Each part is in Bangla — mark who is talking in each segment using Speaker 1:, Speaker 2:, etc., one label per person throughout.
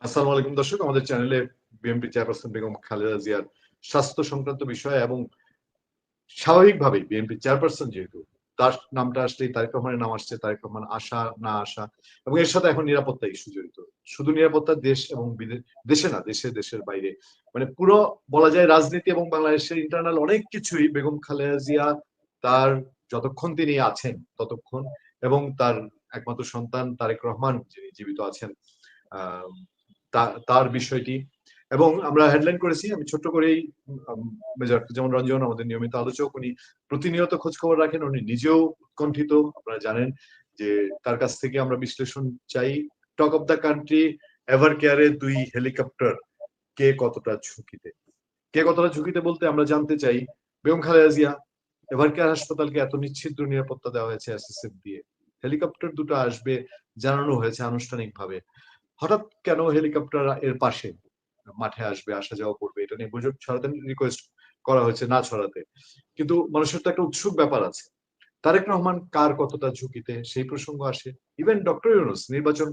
Speaker 1: আসসালামু আলাইকুম দর্শক, আমাদের চ্যানেলে বিএনপি চেয়ারপারসন বেগম খালেদা জিয়ার স্বাস্থ্য সংক্রান্ত বিষয় এবং স্বাভাবিকভাবেই বিএনপি চেয়ারপারসন যেহেতু তার নামটা আসলেই তারেক রহমানের নাম আসছে, তারেক রহমান আসা না আসা এবং এর সাথে এখন নিরাপত্তা ইস্যু জড়িত। শুধু নিরাপত্তা দেশ এবং দেশে না, দেশের বাইরে, মানে পুরো বলা যায় রাজনীতি এবং বাংলাদেশের ইন্টারনাল অনেক কিছুই বেগম খালেদা জিয়া তার যতক্ষণ তিনি আছেন ততক্ষণ, এবং তার একমাত্র সন্তান তারেক রহমান যিনি জীবিত আছেন, আহ তার বিষয়টি। এবং আমরা হেডলাইন করেছি, আমি ছোট্ট করেই, মেজর যেমন রঞ্জন আমাদের নিয়মিত আলোচক, উনি প্রতিনিয়ত খোঁজ খবর রাখেন, উনি নিজেও উৎকণ্ঠিত, আপনারা জানেন যে তার কাছ থেকে আমরা বিশ্লেষণ চাই। Talk of the country ever কেয়ারে 2 হেলিকপ্টার কে কতটা ঝুঁকিতে, বলতে আমরা জানতে চাই বেগম খালেদা জিয়া এভার কেয়ার হাসপাতালকে এত নিশ্চিদ্র নিরাপত্তা দেওয়া হয়েছে এসএসএফ দিয়ে, হেলিকপ্টার দুটো আসবে জানানো হয়েছে আনুষ্ঠানিকভাবে, হঠাৎ কেন হেলিকপ্টার এর পাশে মাঠে আসবে, আসা যাওয়া করবে, এটা নিয়ে গুজব ছড়াতে রিকোয়েস্ট করা হয়েছে না ছড়াতে, কিন্তু মানুষের তো একটা উৎসুক ব্যাপার আছে। তারেক রহমান কার কতটা ঝুঁকিতে সেই প্রসঙ্গ আসে। ইভেন ডক্টর ইউনূস নির্বাচন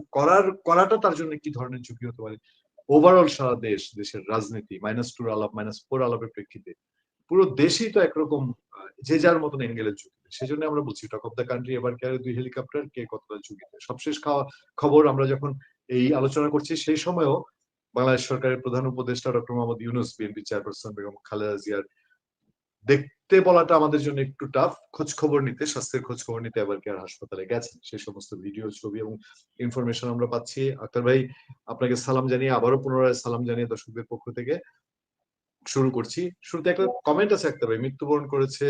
Speaker 1: করাটা তার জন্য কি ধরনের ঝুঁকি হতে পারে। ওভারঅল সারা দেশের রাজনীতি -2 আলাপ -4 আলাপের প্রেক্ষিতে পুরো দেশই তো একরকম যে যার মতন এঙ্গেলের ঝুঁকিতে। সেজন্য আমরা বলছি টক অফ দ্য কান্ট্রি এবার কে 2 হেলিকপ্টার কে কতটা ঝুঁকিতে। সবশেষ খবর আমরা যখন এই আলোচনা করছি সেই সময়ও বাংলাদেশ সরকারের প্রধান উপদেষ্টা doctor Mohammad Yunus BNP chairperson Begum Khaleda জিয়ার দেখতে বলাটা আমাদের জন্য একটু টাফ, খোঁজ খবর নিতে, স্বাস্থ্যের খোঁজ খবর নিতে এবার কেয়ার হাসপাতালে গেছেন, সেই সমস্ত ভিডিও, ছবি এবং ইনফরমেশন আমরা পাচ্ছি। আক্তার ভাই, আপনাকে সালাম জানিয়ে, আবারও পুনরায় সালাম জানিয়ে দর্শকদের পক্ষ থেকে শুরু করছি। শুরুতে একটা কমেন্ট আছে আক্তার ভাই, মৃত্যুবরণ করেছে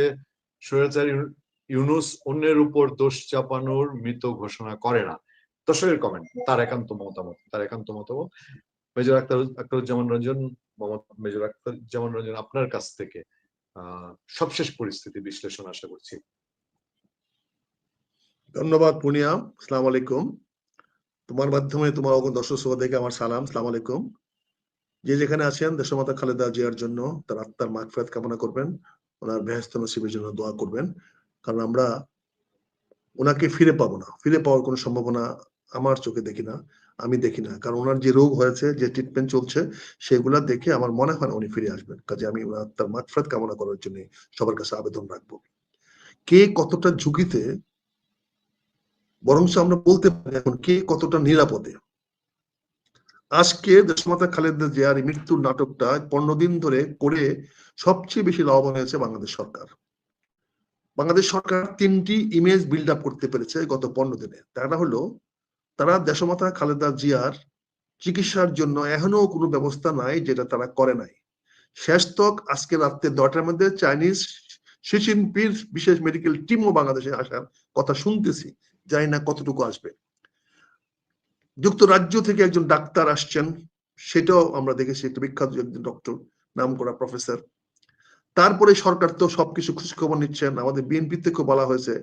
Speaker 1: স্বৈরাচারী ইউনূস, অন্যের উপর দোষ চাপানোর মৃত ঘোষণা করে না। দর্শকের কমেন্ট, তার একান্ত মতামত। মেজর আখতারুজ্জামান রঞ্জন, মোহাম্মদ মেজর আখতারুজ্জামান রঞ্জন, আপনার কাছ থেকে সবশেষ পরিস্থিতি বিশ্লেষণ আশা করছি।
Speaker 2: ধন্যবাদ পুনিয়া, আসসালামু আলাইকুম। তোমার মাধ্যমে তোমার দর্শক শ্রোতাদেরকে আমার সালাম, আসসালামু আলাইকুম। যে যেখানে আছেন দেশমাতা খালেদা জিয়ার জন্য তার আত্মার মাগফিরাত কামনা করবেন, ওনার বেহেশত নসিবের জন্য দোয়া করবেন, কারণ আমরা ওনাকে ফিরে পাবো না, ফিরে পাওয়ার কোনো সম্ভাবনা আমার চোখে দেখি না, আমি দেখি না, কারণ ওনার যে রোগ হয়েছে, যে ট্রিটমেন্ট চলছে, সেগুলা দেখে আমার মনে হয় না উনি ফিরে আসবেন। কাজে আমি ওনার আত্মার মাগফিরাত কামনা করার জন্য সবার কাছে আবেদন রাখবো। কে কতটা ঝুঁকিতে, বরঞ্চ আমরা বলতে পারি এখন কে কতটা নিরাপদে। আজকে দেশমাতা খালেদা জিয়ার মৃত্যুর নাটকটা 15 দিন ধরে করে সবচেয়ে বেশি লাভবান হয়েছে বাংলাদেশ সরকার। বাংলাদেশ সরকার 3টি ইমেজ বিল্ড আপ করতে পেরেছে গত 15 দিনে। তারা হলো, তারা দেশমাতা খালেদা জিয়ার চিকিৎসার জন্য এখনো কোনো ব্যবস্থা নাই যেটা তারা করে নাই। শেষ তক আজকে রাত্রে 10টার মধ্যে চাইনিজ সিচিনপির বিশেষ মেডিকেল টিমও বাংলাদেশে আসার কথা শুনতেছি, জানি না কতটুকু আসবে। যুক্তরাজ্য থেকে একজন ডাক্তার আসছেন, সেটাও আমরা দেখেছি, একটা বিখ্যাত একজন ডক্টর, নাম করা প্রফেসর। তারপরে সরকার তো সবকিছু খোঁজখবর নিচ্ছেন। আমাদের বিএনপি থেকে বলা হয়েছে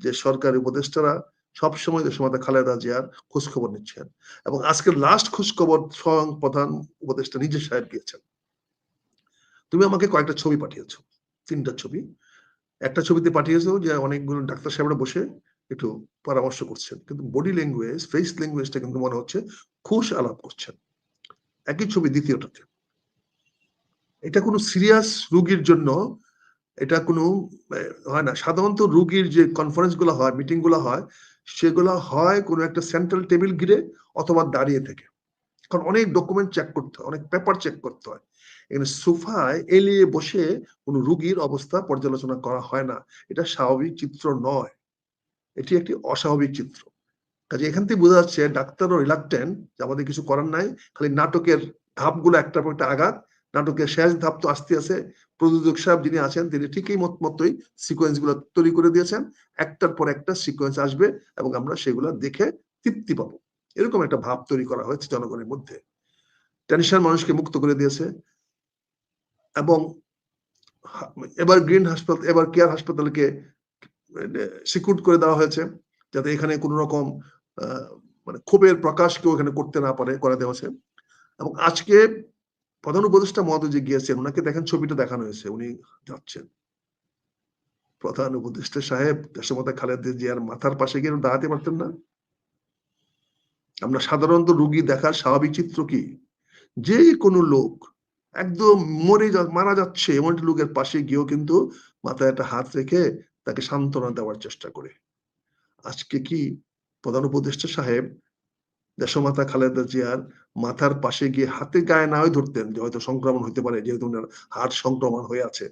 Speaker 2: যে সরকারি উপদেষ্টারা সবসময় দেশমাতা খালেদা জিয়ার খোঁজখবর নিচ্ছেন, এবং আজকের লাস্ট খোঁজখবর স্বয়ং প্রধান উপদেষ্টা নিজে সাহেব দিয়েছেন। তুমি আমাকে কয়েকটা ছবি পাঠিয়েছো, 3টা ছবি। একটা ছবিতে পাঠিয়েছো যে অনেকগুলো ডাক্তার সাহেবরা বসে একটু পরামর্শ করছেন, কিন্তু বডি ল্যাঙ্গুয়েজ, ফেস ল্যাঙ্গুয়েজটা কিন্তু মনে হচ্ছে খুশ আলাপ করছেন। একই ছবি দ্বিতীয়টাতে। এটা কোনো সিরিয়াস রোগীর জন্য এটা কোনো হয় না। সাধারণত রোগীর যে কনফারেন্স গুলো হয়, মিটিং গুলো হয়, সেগুলো হয় কোনো একটা সেন্ট্রাল টেবিল ঘিরে অথবা দাঁড়িয়ে থেকে, কারণ অনেক ডকুমেন্ট চেক করতে হয়, অনেক পেপার চেক করতে হয়। এখানে সোফায় এলিয়ে বসে কোনো রোগীর অবস্থা পর্যালোচনা করা হয় না। এটা স্বাভাবিক চিত্র নয়, এটি একটি অস্বাভাবিক চিত্র। কাজে এখান থেকে বোঝা যাচ্ছে ডাক্তারও রিলাক্টেন্ট, যে আমাদের কিছু করার নাই, খালি নাটকের ধাপগুলো একটার পর একটা আঘাত। নাটকের শেষ ধাপ তো আসতে আছে, প্রযোজক সাহেব যিনি আছেন তিনি ঠিকই মতোই সিকোয়েন্স গুলো তৈরি করে দিয়েছেন, একটার পর একটা সিকোয়েন্স আসবে এবং আমরা সেগুলো দেখে তৃপ্তি পাবো, এরকম একটা ভাব তৈরি করা হয়েছে জনগণের মধ্যে। টেনশন মানুষকে মুক্ত করে দিয়েছে, এবং এবার গ্রিন হাসপাতাল, এবার কেয়ার হাসপাতালকে সিকিউর করে দেওয়া হয়েছে, যাতে এখানে কোনো রকম মানে ক্ষোভের প্রকাশ কেউ এখানে করতে না পারে, করে দেওয়া হয়েছে। এবং আজকে প্রধান উপদেষ্টা মহোদয় যে গিয়েছেন, ওনাকে দেখেন ছবিটা দেখানো হয়েছে, উনি যাচ্ছেন। প্রধান উপদেষ্টা সাহেব দেশমাতা খালেদা জিয়ার মাথার পাশে গিয়ে দাঁড়াতে পারতেন না? আমরা সাধারণত রোগী দেখার স্বাভাবিক চিত্র কি, যে কোনো লোক একদম মারা যাচ্ছে এমন একটা লোকের পাশে গিয়েও কিন্তু মাথায় একটা হাত রেখে তাকে সান্ত্বনা দেওয়ার চেষ্টা করে। আজকে কি প্রধান উপদেষ্টা সাহেব দেশমাতা খালেদা জিয়ার মাথার পাশে গিয়ে হাতে গায়ে না ধরতেন যে হয়তো সংক্রমণ হতে পারে, যেহেতু ওনার হার্ট সংক্রমণ হয়ে আছে,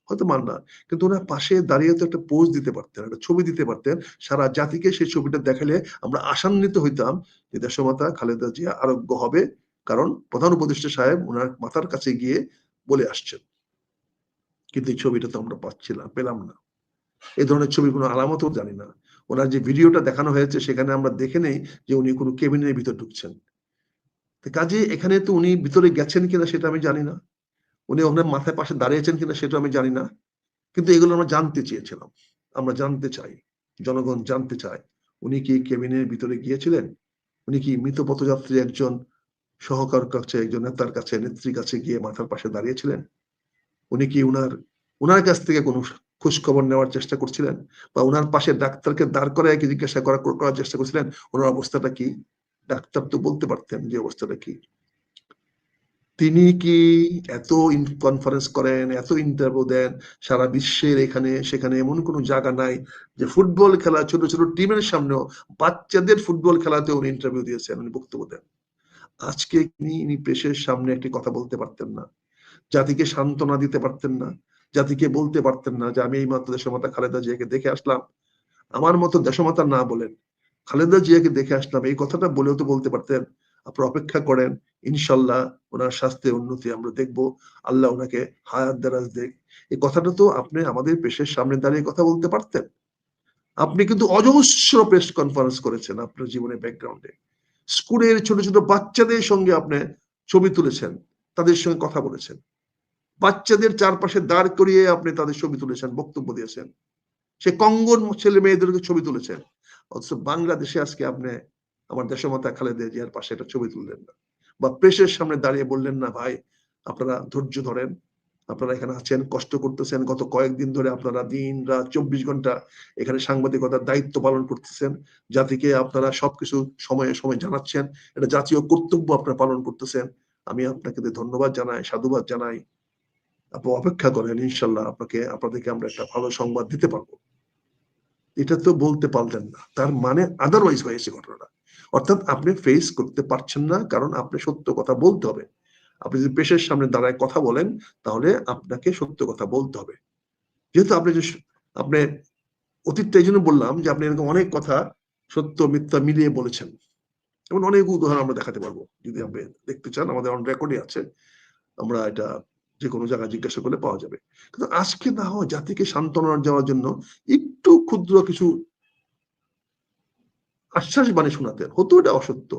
Speaker 2: হয়তো মান না, কিন্তু ওনার পাশে দাঁড়িয়ে তো একটা পোজ দিতে পারতেন, একটা ছবি দিতে পারতেন, সারা জাতিকে সেই ছবিটা দেখালে আমরা আশান্বিত হইতাম যে দেশমাতা খালেদা জিয়া আরোগ্য হবে, কারণ প্রধান উপদেষ্টা সাহেব ওনার মাথার কাছে গিয়ে বলে আসছেন। কিন্তু এই ছবিটা তো আমরা পেলাম না। এই ধরনের ছবির কোনো আলামতও জানি না। ওনার যে ভিডিওটা দেখানো হয়েছে সেখানে আমরা দেখে নেই যে উনি কোনো কেবিনের ভিতর ঢুকছেন। কাজে এখানে তো উনি ভিতরে গেছেন কিনা সেটা আমি জানি না, উনি ওখানে মাথায় পাশে দাঁড়িয়েছেন কিনা সেটা আমি জানি না, কিন্তু এগুলো আমরা জানতে চেয়েছিলাম, আমরা জানতে চাই, জনগণ জানতে চায় উনি কি কেবিনের ভিতরে গিয়েছিলেন, উনি কি মৃত পথযাত্রী একজন সহকার কাছে, একজন নেতার কাছে, নেত্রীর কাছে গিয়ে মাথার পাশে দাঁড়িয়েছিলেন, উনি কি উনার কাছ থেকে কোনো খোঁজ খবর নেওয়ার চেষ্টা করছিলেন, বা উনার পাশে ডাক্তারকে দাঁড় করায় কি জিজ্ঞাসা করার চেষ্টা করছিলেন ওনার অবস্থাটা কি? ডাক্তার তো বলতে পারতেন যে অবস্থাটা কি। তিনি কি এত কনফারেন্স করেন, এত ইন্টারভিউ দেন, সারা বিশ্বের এখানে সেখানে এমন কোনো জায়গা নাই যে ফুটবল খেলা, ছোট ছোট টিমের সামনেও, বাচ্চাদের ফুটবল খেলাতে উনি ইন্টারভিউ দিয়েছেন, উনি বক্তব্য দেন। আজকে ইনি প্রেসের সামনে একটি কথা বলতে পারতেন না, জাতিকে সান্ত্বনা দিতে পারতেন না, জাতিকে বলতে পারতেন না যে আমি এই মাত্র দেশমাতা খালেদা জিয়াকে দেখে আসলাম, আমার মতো দেশমাতা না বলেন খালেদা জিয়াকে দেখে আসলাম, এই কথাটা বলেও তো বলতে পারতেন আপনারা অপেক্ষা করেন, ইনশাল্লাহ ওনার স্বাস্থ্যের উন্নতি আমরা দেখব, আল্লাহ ওনাকে হায়াত দারাজ দেখ। এই কথাটা তো আপনি আমাদের প্রেসের সামনে দাঁড়িয়ে কথা বলতে পারতেন। আপনি কিন্তু অজস্র প্রেস কনফারেন্স করেছেন আপনার জীবনের ব্যাকগ্রাউন্ডে, স্কুলের ছোট ছোট বাচ্চাদের সঙ্গে আপনি ছবি তুলেছেন, তাদের সঙ্গে কথা বলেছেন, বাচ্চাদের চারপাশে দাঁড় করিয়ে আপনি তাদের ছবি তুলেছেন, বক্তব্য দিয়েছেন, সে কঙ্গন ছেলে মেয়েদেরকে ছবি তুলেছেন। অথচ বাংলাদেশে আজকে আপনি আমার দেশমাতা খালেদা জিয়ার পাশে একটা ছবি তুললেন না, বা প্রেসের সামনে দাঁড়িয়ে বললেন না ভাই আপনারা ধৈর্য ধরেন, আপনারা এখানে আছেন, কষ্ট করতেছেন, গত কয়েকদিন ধরে আপনারা দিন রাত 24 ঘন্টা এখানে সাংবাদিকতার দায়িত্ব পালন করতেছেন, জাতিকে আপনারা সবকিছু সময়ে সময় জানাচ্ছেন, এটা জাতীয় কর্তব্য আপনারা পালন করতেছেন, আমি আপনাকে ধন্যবাদ জানাই, সাধুবাদ জানাই, আপনি অপেক্ষা করেন, ইনশাল্লাহ আপনাদেরকে আমরা একটা ভালো সংবাদ দিতে পারবো। এটা তো বলতে পারলেন না, তার মানে আদারওয়াইজ হয়েছে ঘটনাটা, অর্থাৎ আপনি ফেস করতে পারছেন না, কারণ আপনি সত্য কথা বলতে হবে। আপনি যদি প্রেসের সামনে দাঁড়ায় কথা বলেন তাহলে আপনাকে সত্য কথা বলতে হবে, যেহেতু আপনি অতীতটা এই জন্য বললাম যে আপনি এরকম অনেক কথা সত্য মিথ্যা মিলিয়ে বলেছেন, এমন অনেক উদাহরণ আমরা দেখাতে পারবো, যদি আপনি দেখতে চান আমাদের অন রেকর্ডে আছে, আমরা এটা যে কোনো জায়গায় জিজ্ঞাসা করলে পাওয়া যাবে। কিন্তু আজকে না হয় জাতিকে সান্ত্বনা দেওয়ার জন্য একটু ক্ষুদ্র কিছু আশ্বাস বাণী শোনাতেন, হতো এটা অসত্য,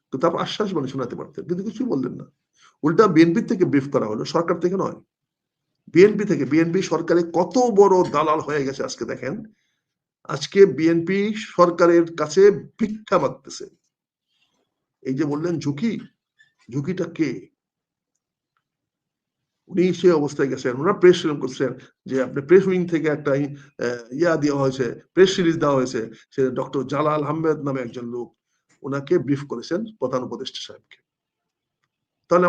Speaker 2: কিন্তু তারপর আশ্বাস বাণী শোনাতে পারতেন, কিন্তু কিছু বললেন না। উল্টা বিএনপি থেকে ব্রিফ করা হলো, সরকার থেকে নয়, বিএনপি থেকে। বিএনপি সরকারে কত বড় দালাল হয়ে গেছে আজকে দেখেন, আজকে বিএনপি সরকারের কাছে ভিক্ষা মাগতেছে। এই যে বললেন ঝুঁকিটা কে? উনি সে অবস্থায় গেছেন, ওনারা প্রেস করছেন যে আপনি প্রেস উইং থেকে একটা দেওয়া হয়েছে, প্রেস রিলিজ দেওয়া হয়েছে, সে ডক্টর জালাল আহমেদ নামে একজন লোক, ওনাকে ব্রিফ করেছেন প্রধান উপদেষ্টা সাহেবকে। তাহলে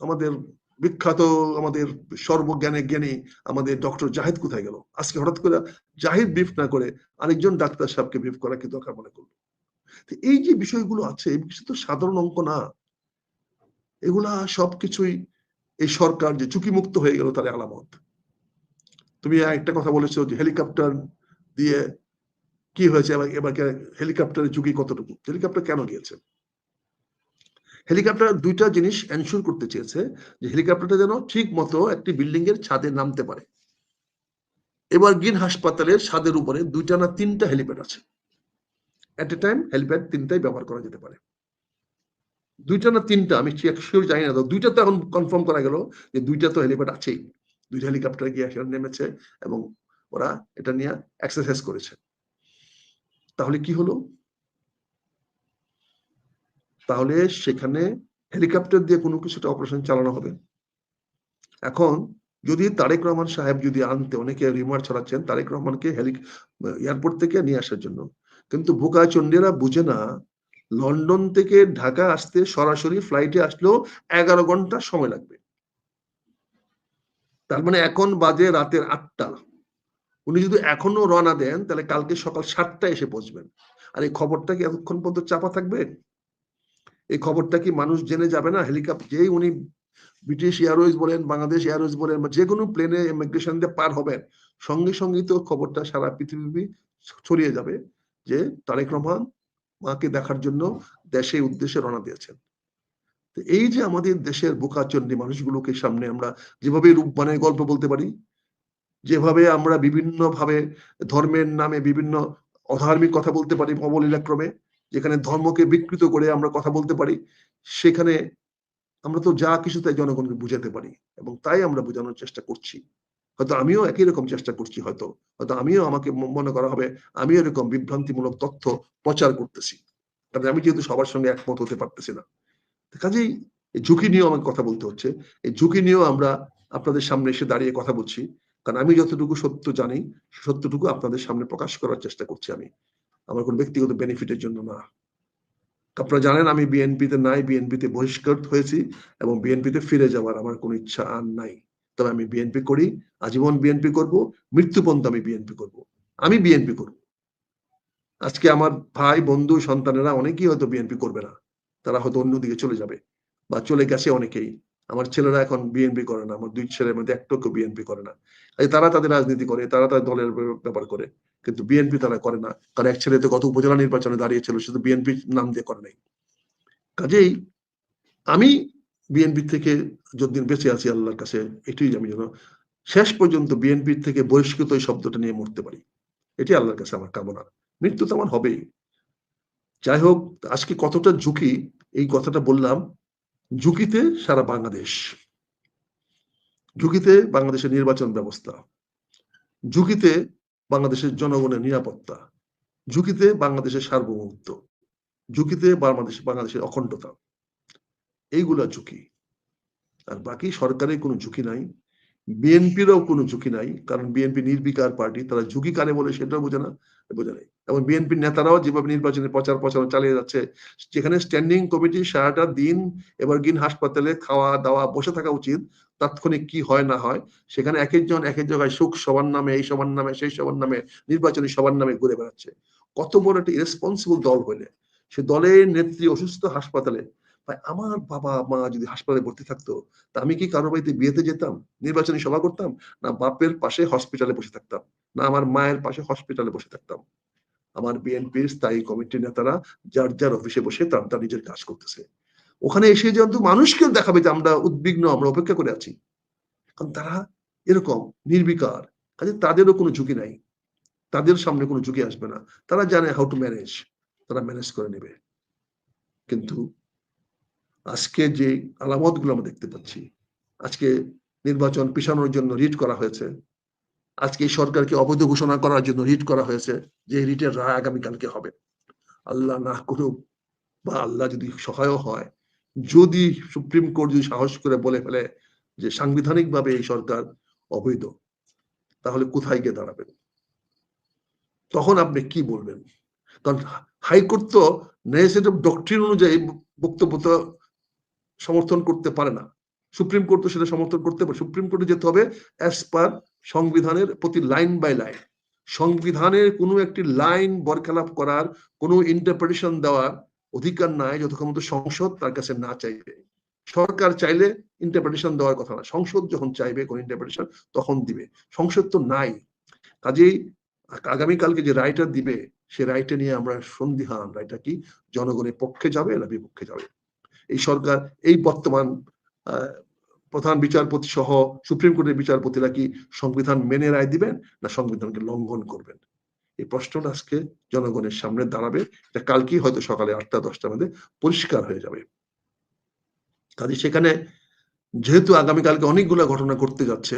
Speaker 2: আমাদের বিখ্যাত, আমাদের সর্বজ্ঞানে জ্ঞানী আমাদের ডক্টর জাহিদ কোথায় গেল? আজকে হঠাৎ করে জাহিদ ব্রিফ না করে আরেকজন ডাক্তার সাহেবকে ব্রিফ করা কি দরকার মনে করলো? এই যে বিষয়গুলো আছে, এই বিষয় তো সাধারণ অঙ্ক না, এগুলা সবকিছুই এই সরকার যে ঝুঁকিমুক্ত হয়ে গেল তার আলামত। তুমি একটা কথা বলেছো যে হেলিকপ্টার দিয়ে কি হয়েছে, এবার হেলিকপ্টারের ঝুঁকি কতটুকু, হেলিকপ্টার কেন গিয়েছে? হেলিকপ্টার দুইটা জিনিস এনশিওর করতে চেয়েছে, যে হেলিকপ্টারটা যেন ঠিক মতো একটি বিল্ডিং এর ছাদে নামতে পারে। এবার গিন হাসপাতালের ছাদের উপরে দুইটা না তিনটা হেলিপ্যাড আছে, এট এ টাইম হেলিপ্যাড তিনটাই ব্যবহার করা যেতে পারে, দুইটা না তিনটা আমি শিওর জানি না, দুইটা তো এখন কনফার্ম করা গেল যে দুইটা তো হেলিপ্যাড আছেই, দুইটা হেলিকপ্টার গিয়ে সেখানে নেমেছে এবং ওরা এটা নিয়ে এক্সারসাইজ করেছে। তাহলে কি হলো? তাহলে সেখানে হেলিকপ্টার দিয়ে কোনো কিছুটা অপারেশন চালানো হবে। এখন যদি তারেক রহমান সাহেব যদি আনতে, অনেকে রিমার ছড়াচ্ছেন তারেক রহমানকে এয়ারপোর্ট থেকে নিয়ে আসার জন্য, কিন্তু বোকা চন্ডীরা বুঝে না লন্ডন থেকে ঢাকা আসতে সরাসরি ফ্লাইটে আসলেও 11 ঘন্টা সময় লাগবে। তার মানে এখন বাজে রাতের 8টা। উনি যদি এখনো রওনা দেন তাহলে কালকে সকাল 7টায় এসে পৌঁছবেন। আর এই খবরটা কি এতক্ষণ পর্যন্ত চাপা থাকবে? এই খবরটা কি মানুষ জেনে যাবে না? হেলিকপ্টার যেই উনি ব্রিটিশ এয়ারওয়েজ বলেন, বাংলাদেশ এয়ারওয়েজ বলেন, বা যে কোনো প্লেনে ইমিগ্রেশন দিয়ে পার হবেন, সঙ্গে সঙ্গেই তো খবরটা সারা পৃথিবী ছড়িয়ে যাবে যে তারেক রহমান মাকে দেখার জন্য দেশের উদ্দেশ্যে রওনা দিয়েছেন। এই যে আমাদের দেশের বোকাচন্ডী মানুষগুলোকে সামনে আমরা যেভাবে রূপ বানায় গল্প বলতে পারি, যেভাবে আমরা বিভিন্ন ভাবে ধর্মের নামে বিভিন্ন অধার্মিক কথা বলতে পারি অবলীলাক্রমে, যেখানে ধর্মকে বিকৃত করে আমরা কথা বলতে পারি, সেখানে আমরা তো যা কিছু তাই জনগণকে বুঝাতে পারি, এবং তাই আমরা বোঝানোর চেষ্টা করছি। হয়তো আমিও একই রকম চেষ্টা করছি, হয়তো হয়তো আমিও আমাকে মনে করা হবে আমি এরকম বিভ্রান্তিমূলক তথ্য প্রচার করতেছি, কারণ আমি যেহেতু সবার সঙ্গে একমত হতে পারতেছি না। কাজেই এই ঝুঁকি নিয়েও আমাকে কথা বলতে হচ্ছে। এই ঝুঁকি নিয়েও আমরা আপনাদের সামনে এসে দাঁড়িয়ে কথা বলছি, কারণ আমি যতটুকু সত্য জানি সত্যটুকু আপনাদের সামনে প্রকাশ করার চেষ্টা করছি। আমি আমার কোনো ব্যক্তিগত বেনিফিটের জন্য না। আপনারা জানেন আমি বিএনপিতে নাই, বিএনপিতে বহিষ্কৃত হয়েছি, এবং বিএনপিতে ফিরে যাওয়ার আমার কোনো ইচ্ছা আর নাই। তবে আমি বিএনপি করি, আজীবন বিএনপি করব, মৃত্যু পর্যন্ত আমি বিএনপি করব। আমি বিএনপি করব। আজকে আমার ভাই, বন্ধু, সন্তানেরা অনেকেই হয়তো বিএনপি করবে না, তারা হয়তো অন্যদিকে চলে যাবে বা চলে গেছে অনেকেই। আমার ছেলেরা এখন বিএনপি করে না, আমার 2 ছেলের মধ্যে একটাও বিএনপি করে না। তারা তাদের রাজনীতি করে, তারা তাদের দলের ব্যাপার করে, কিন্তু বিএনপি তারা করে না। কারণ এক ছেলে তো গত উপজেলা নির্বাচনে দাঁড়িয়েছিল, শুধু বিএনপি নাম দিয়ে করে নাই। কাজেই আমি বিএনপি থেকে যতদিন বেঁচে আছি আল্লাহর কাছে এটাই আমি যেন শেষ পর্যন্ত বিএনপি থেকে বহিষ্কৃত এই শব্দটা নিয়ে মরতে পারি, এটি আল্লাহর কাছে আমার কামনা। মৃত্যু তো আমার হবেই। যাই হোক, আজকে কতটা ঝুঁকি এই কথাটা বললাম। ঝুঁকিতে সারা বাংলাদেশ, ঝুঁকিতে বাংলাদেশের নির্বাচন ব্যবস্থা, ঝুঁকিতে বাংলাদেশের জনগণের নিরাপত্তা, ঝুঁকিতে বাংলাদেশের সার্বভৌমত্ব, ঝুঁকিতে বাংলাদেশের অখণ্ডতা, এইগুলা ঝুঁকি। আর বাকি সরকারের কোনো ঝুঁকি নাই, বিএনপিরও কোনো ঝুঁকি নাই, কারণ বিএনপি নির্বিকার পার্টি। তারা ঝুঁকি কারে বলে সেটাও বোঝে না, বোঝে নাই। এবং বিএনপির নেতারাও যেভাবে নির্বাচনের প্রচারণা চালিয়ে যাচ্ছে, যেখানে স্ট্যান্ডিং কমিটি সারাটা দিন এভারগ্রিন হাসপাতালে খাওয়া দাওয়া বসে থাকা উচিত, তাৎক্ষণিক কি হয় না হয়, সেখানে এক একজন এক এক জায়গায় সুখ সবার নামে, এই সবার নামে, সেই সবার নামে, নির্বাচনী সবার নামে ঘুরে বেড়াচ্ছে। কত বড় একটা ইরেসপন্সিবল দল হইলে, সে দলের নেত্রী অসুস্থ হাসপাতালে। ভাই, আমার বাবা মা যদি হাসপাতালে ভর্তি থাকতো, তা আমি কি কারো বাড়িতে বিয়েতে যেতাম, নির্বাচনী সভা করতাম, না বাপের পাশে হসপিটালে বসে থাকতাম, না আমার মায়ের পাশে হসপিটালে বসে থাকতাম? আমার বিএনপির স্থায়ী কমিটির নেতারা যার যার অফিসে বসে তার তার নিজের কাজ করতেছে। ওখানে এসে যেহেতু মানুষকেও দেখাবে যে আমরা উদ্বিগ্ন, আমরা অপেক্ষা করে আছি, কারণ তারা এরকম নির্বিকার। কাজে তাদেরও কোনো ঝুঁকি নাই, তাদের সামনে কোনো ঝুঁকি আসবে না। তারা জানে হাউ টু ম্যানেজ, তারা ম্যানেজ করে নেবে। কিন্তু আজকে যে আলামত গুলো আমরা দেখতে পাচ্ছি, আজকে নির্বাচন পিছানোর জন্য রিট করা হয়েছে, আজকে এই সরকারকে অবৈধ ঘোষণা করার জন্য রিট করা হয়েছে, যে রিটের রায় আগামীকালকে হবে। আল্লাহ না করুক, বা আল্লাহ যদি সহায় হয়, যদি সুপ্রিম কোর্ট যদি সাহস করে বলে ফেলে যে সাংবিধানিক ভাবে এই সরকার অবৈধ, তাহলে কোথায় গিয়ে দাঁড়াবেন? তখন আপনি কি বলবেন? কারণ হাইকোর্ট তো নেসেটিভ ডক্ট্রিন অনুযায়ী বক্তব্য তো সমর্থন করতে পারে না। সুপ্রিম কোর্ট তো সেটা সমর্থন করতে পারে। সুপ্রিম কোর্টে যেতে হবে অ্যাজ পার সংবিধানের প্রতি লাইন বাই লাইন। সংবিধানের কোনো একটি লাইন বরখেলাপ করার, কোনো ইন্টারপ্রিটেশন দেওয়ার অধিকার নাই যতক্ষণ পর্যন্ত সংসদ তার কাছে না চাইবে। সরকার চাইলে ইন্টারপ্রিটেশন দেওয়ার কথা না, সংসদ যখন চাইবে কোন ইন্টারপ্রিটেশন তখন দিবে। সংসদ তো নাই। কাজেই আগামীকালকে যে রায়টা দিবে, সে রায়টা নিয়ে আমরা সন্দিহান, রায়টা কি জনগণের পক্ষে যাবে না বিপক্ষে যাবে। এই সরকার, এই বর্তমান প্রধান বিচারপতি সহ সুপ্রিম কোর্টের বিচারপতিরা কি সংবিধান মেনে রায় দিবেন, না সংবিধানকে লঙ্ঘন করবেন? এই প্রশ্নটা আজকে জনগণের সামনে দাঁড়াবে। এটা কালকেই হয়তো সকালে 8টা-10টার মধ্যে পরিষ্কার হয়ে যাবে। কাজে সেখানে যেহেতু আগামীকালকে অনেকগুলো ঘটনা ঘটতে যাচ্ছে,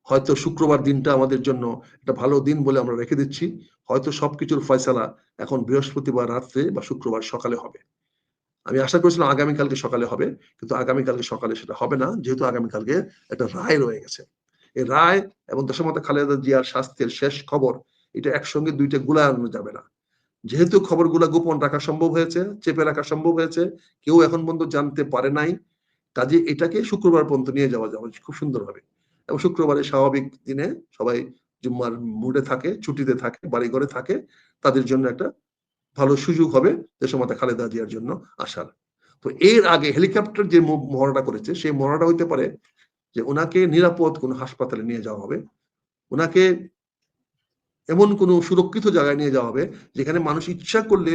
Speaker 2: হয়তো শুক্রবার দিনটা আমাদের জন্য একটা ভালো দিন বলে আমরা রেখে দিচ্ছি। হয়তো সবকিছুর ফয়সালা এখন বৃহস্পতিবার রাত্রে বা শুক্রবার সকালে হবে। আমি আশা করেছিলাম আগামীকালকে সকালে হবে, কিন্তু আগামীকালকে সকালে সেটা হবে না, যেহেতু আগামীকালকে একটা রায় রয়ে গেছে। এই রায় এবং দেশমাতা খালেদা জিয়ার স্বাস্থ্যের শেষ খবর, এটা একসঙ্গে দুইটা গুলানো যাবে না। যেহেতু খবরগুলো গোপন রাখা সম্ভব হয়েছে, চেপে রাখা সম্ভব হয়েছে, কেউ এখন পর্যন্ত জানতে পারে নাই, কাজে এটাকে শুক্রবার পর্যন্ত নিয়ে যাওয়া যাবে খুব সুন্দরভাবে। এবং শুক্রবারে স্বাভাবিক দিনে সবাই জুম্মার মুডে থাকে, ছুটিতে থাকে, বাড়ি ঘরে থাকে, তাদের জন্য একটা ভালো সুযোগ হবে দেশমাতা খালেদা জিয়ার জন্য আসার। তো এর আগে হেলিকপ্টার যে মহড়াটা করেছে সেই মহড়াটা হইতে পারে যে ওনাকে নিরাপদ কোনো হাসপাতালে নিয়ে যাওয়া হবে, ওনাকে এমন কোনো সুরক্ষিত জায়গায় নিয়ে যাওয়া হবে যেখানে মানুষ ইচ্ছা করলে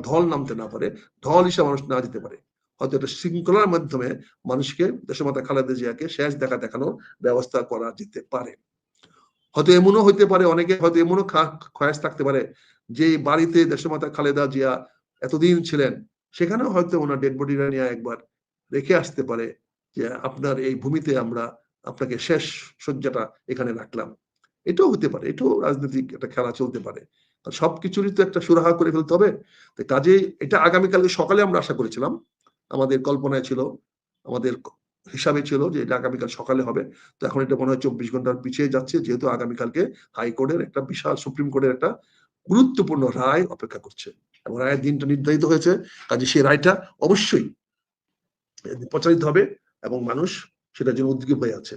Speaker 2: ঢল নামতে না পারে, ঢল হিসেবে মানুষ না যেতে পারে। হয়তো একটা শৃঙ্খলার মাধ্যমে মানুষকে দেশমাতা খালেদা জিয়াকে শেষ দেখানোর ব্যবস্থা করা যেতে পারে। হয়তো এমনও হইতে পারে, অনেকে হয়তো এমনও খয়াস থাকতে পারে যে বাড়িতে দেশমাতা খালেদা জিয়া এতদিন ছিলেন সেখানেও হয়তো ওনার ডেড বডিটা নিয়ে একবার রেখে আসতে পারে যে আপনার এই ভূমিতে আমরা আপনাকে শেষ শয্যাটা এখানে রাখলাম। এটাও হতে পারে, এটাও রাজনৈতিক একটা খেলা চলতে পারে। সবকিছুরই তো একটা সুরাহা করে ফেলতে হবে। তো কাজে এটা আগামীকালকে সকালে আমরা আশা করেছিলাম, আমাদের কল্পনায় ছিল, আমাদের হিসাবে ছিল যে এটা আগামীকাল সকালে হবে। তো এখন এটা মনে হয় 24 ঘন্টার পিছিয়ে যাচ্ছে, যেহেতু আগামীকালকে হাইকোর্টের একটা বিশাল, সুপ্রিম কোর্টের একটা গুরুত্বপূর্ণ রায় অপেক্ষা করছে এবং রায়ের দিনটা নির্ধারিত হয়েছে। কাজে সেই রায়টা অবশ্যই প্রচারিত হবে এবং মানুষ সেটার জন্য উদ্গ্রীব হয়ে আছে।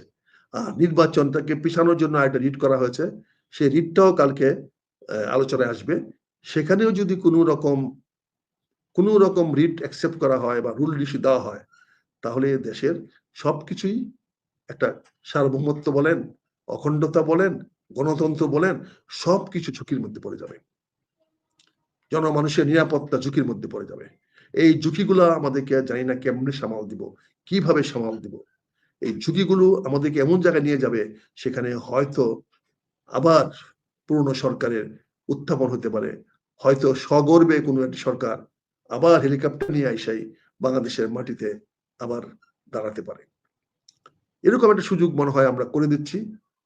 Speaker 2: আর নির্বাচনটাকে পিছানোর জন্য একটা রিট করা হয়েছে, সেই রিটটাও কালকে আলোচনায় আসবে। সেখানেও যদি কোনো রকম রিট অ্যাকসেপ্ট করা হয় বা রুল ইস্যু দেওয়া হয়, তাহলে দেশের সবকিছুই একটা সার্বভৌমত্ব বলেন, অখণ্ডতা বলেন, গণতন্ত্র বলেন, সবকিছু ঝুঁকির মধ্যে পড়ে যাবে। জনমানুষের নিরাপত্তা ঝুঁকির মধ্যে পড়ে যাবে। এই ঝুঁকিগুলো আমাদেরকে জানি না কেমনে সামাল দিব, কিভাবে সামাল দিব। এই ঝুঁকিগুলো আমাদেরকে এমন জায়গায় নিয়ে যাবে সেখানে হয়তো আবার পুরনো সরকারের উত্থাপন হতে পারে, হয়তো সগর্বে কোনো একটি সরকার আবার হেলিকপ্টার নিয়ে আইসাই বাংলাদেশের মাটিতে আবার দাঁড়াতে পারে। এরকম একটা সুযোগ মনে হয় আমরা করে দিচ্ছি।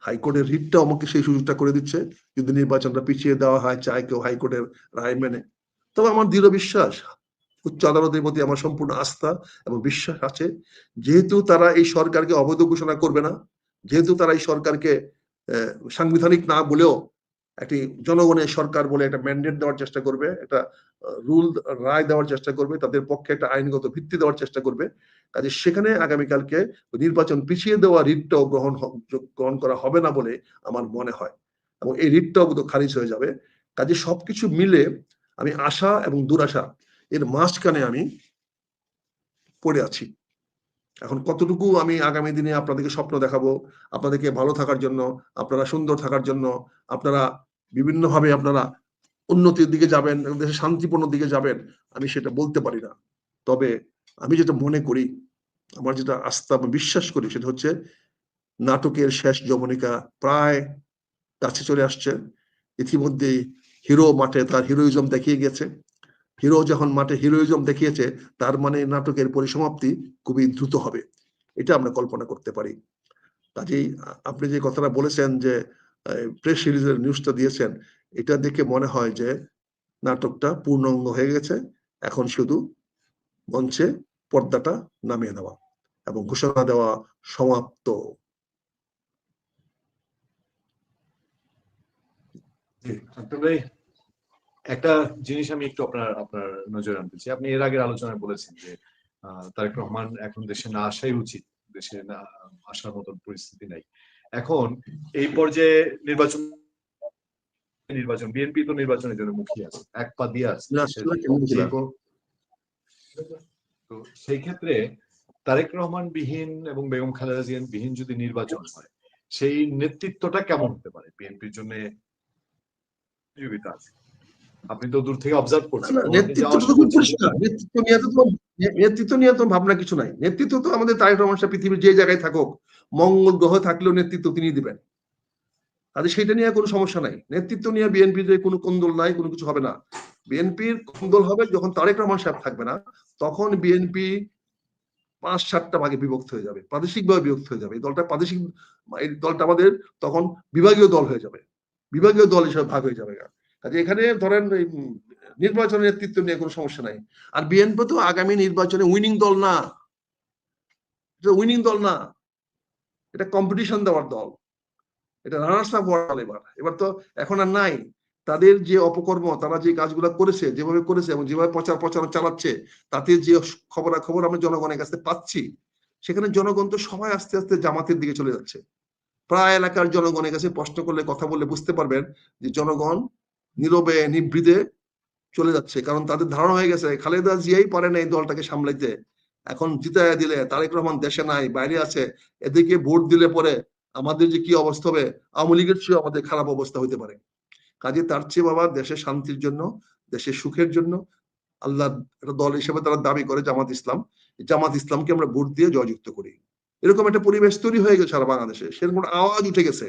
Speaker 2: হাইকোর্টের রিটটা আমাকে সেই সুযোগটা করে দিচ্ছে, যদি নির্বাচনটা পিছিয়ে দেওয়া হয়, চায় কেউ হাইকোর্টের রায় মেনে। তবে আমার দৃঢ় বিশ্বাস, উচ্চ আদালতের প্রতি আমার সম্পূর্ণ আস্থা এবং বিশ্বাস আছে, যেহেতু তারা এই সরকারকে অবৈধ ঘোষণা করবে না, যেহেতু তারা এই সরকারকে সাংবিধানিক না বলেও একটি জনগণের সরকার বলে একটা ম্যান্ডেট দেওয়ার চেষ্টা করবে, একটা রুল রায় দেওয়ার চেষ্টা করবে, তাদের পক্ষে একটা আইনগত ভিত্তি দেওয়ার চেষ্টা করবে। কাজে সেখানে আগামীকালকে নির্বাচন পিছিয়ে দেওয়া রিটটাও গ্রহণ করা হবে না বলে আমার মনে হয়, এবং এই রিটটাও বোধহয় খারিজ হয়ে যাবে। কাজে সবকিছু মিলে আমি আশা এবং দুরাশা এর মাঝখানে আমি পড়ে আছি। এখন কতটুকু আমি আগামী দিনে আপনাদেরকে স্বপ্ন দেখাবো, আপনাদেরকে ভালো থাকার জন্য, আপনারা সুন্দর থাকার জন্য, আপনারা বিভিন্নভাবে আপনারা উন্নতির দিকে যাবেন, দেশের শান্তিপূর্ণ দিকে যাবেন, আমি সেটা বলতে পারি না। তবে আমি যেটা মনে করি, আমার যেটা আস্থা বা বিশ্বাস করি, সেটা হচ্ছে নাটকের শেষ যবনিকা প্রায় কাছে চলে আসছে। ইতিমধ্যে হিরো মাঠে তার হিরোইজম দেখিয়ে গেছে। হিরো যখন মাঠে হিরোইজম দেখিয়েছে, তার মানে নাটকের পরিসমাপ্তি খুবই দ্রুত হবে, এটা আমরা কল্পনা করতে পারি। কাজেই আপনি যে কথাটা বলেছেন যে প্রেস রিলিজের নিউজটা দিয়েছেন, এটা দেখে মনে হয় যে নাটকটা পূর্ণাঙ্গ হয়ে গেছে। এখন শুধু মঞ্চে পর্দাটা নামিয়ে দেওয়া এবং ঘোষণা দেওয়া সমাপ্ত।
Speaker 1: আসলে একটা জিনিস আমি একটু আপনার আপনার নজরে আনতে চাই। আপনি এর আগের আলোচনায় বলেছেন যে তারেক রহমান এখন দেশে না আসাই উচিত, দেশে না আসার মতন পরিস্থিতি নাই এখন। এই পর্যায়ে নির্বাচন বিএনপি তো নির্বাচনের জন্য মুখিয়ে আছে, এক পা দিয়ে আছে। তো সেই ক্ষেত্রে তারেক রহমান বিহীন এবং বেগম খালেদা জিয়া বিহীন যদি নির্বাচন হয়, সেই নেতৃত্বটা কেমন হতে পারে বিএনপির জন্য? প্রতিযোগিতা আছে, আপনি তো দূর থেকে অবজার্ভ করছেন।
Speaker 2: নেতৃত্ব নিয়ে তো ভাবনা কিছু নাই। নেতৃত্ব তো আমাদের তারেক রহমান পৃথিবীর যে জায়গায় থাকুক, মঙ্গল গ্রহ থাকলেও নেতৃত্ব তিনি দিবেন। তাহলে সেটা নিয়ে কোনো সমস্যা নাই। নেতৃত্ব নিয়ে বিএনপির কোনো কোন্দল নাই, কোনো কিছু হবে না। বিএনপির কোন্দল হবে যখন তারেক রহমান সাহেব থাকবে না, তখন বিএনপি ৫-৭টা ভাগে বিভক্ত হয়ে যাবে, প্রাদেশিকভাবে বিভক্ত হয়ে যাবে। এই দলটা আমাদের তখন বিভাগীয় দল হয়ে যাবে, বিভাগীয় দল হিসেবে ভাগ হয়ে যাবে। কাজে এখানে ধরেন নির্বাচনের নেতৃত্ব নিয়ে কোনো সমস্যা নাই। আর বিএনপি তো আগামী নির্বাচনে উইনিং দল না, এটা উইনিং দল না, এটা কম্পিটিশন দেওয়ার দল, এটা রানার্স আপ হওয়ার দল। এবার তো এখন আর নাই তাদের যে অপকর্ম, তারা যে কাজগুলো করেছে, যেভাবে করেছে এবং যেভাবে প্রচার চালাচ্ছে, তাতে যে খবরাখবর আমরা জনগণের কাছে পাচ্ছি, সেখানে জনগণ তো সবাই আস্তে আস্তে জামাতের দিকে চলে যাচ্ছে। প্রায় এলাকার জনগণের কাছে প্রশ্ন করলে, কথা বললে বুঝতে পারবেন যে জনগণ নীরবে নিভৃতে চলে যাচ্ছে। কারণ তাদের ধারণা হয়ে গেছে খালেদা জিয়াই পারে না এই দলটাকে সামলাইতে, এখন জিতাইয়া দিলে তারেক রহমান দেশে নাই, বাইরে আছে, এদিকে ভোট দিলে পরে আমাদের যে কি অবস্থা হবে, আওয়ামী লীগের চেয়েও আমাদের খারাপ অবস্থা হতে পারে। কাজে তার চেয়ে বাবা দেশের শান্তির জন্য, দেশের সুখের জন্য আল্লাহ একটা দল হিসেবে তারা দাবি করে জামাত ইসলাম, জামাত ইসলামকে আমরা ভোট দিয়ে জয়যুক্ত করি। এরকম একটা পরিবেশ তৈরি হয়ে গেছে সারা বাংলাদেশে, সেরকম আওয়াজ উঠে গেছে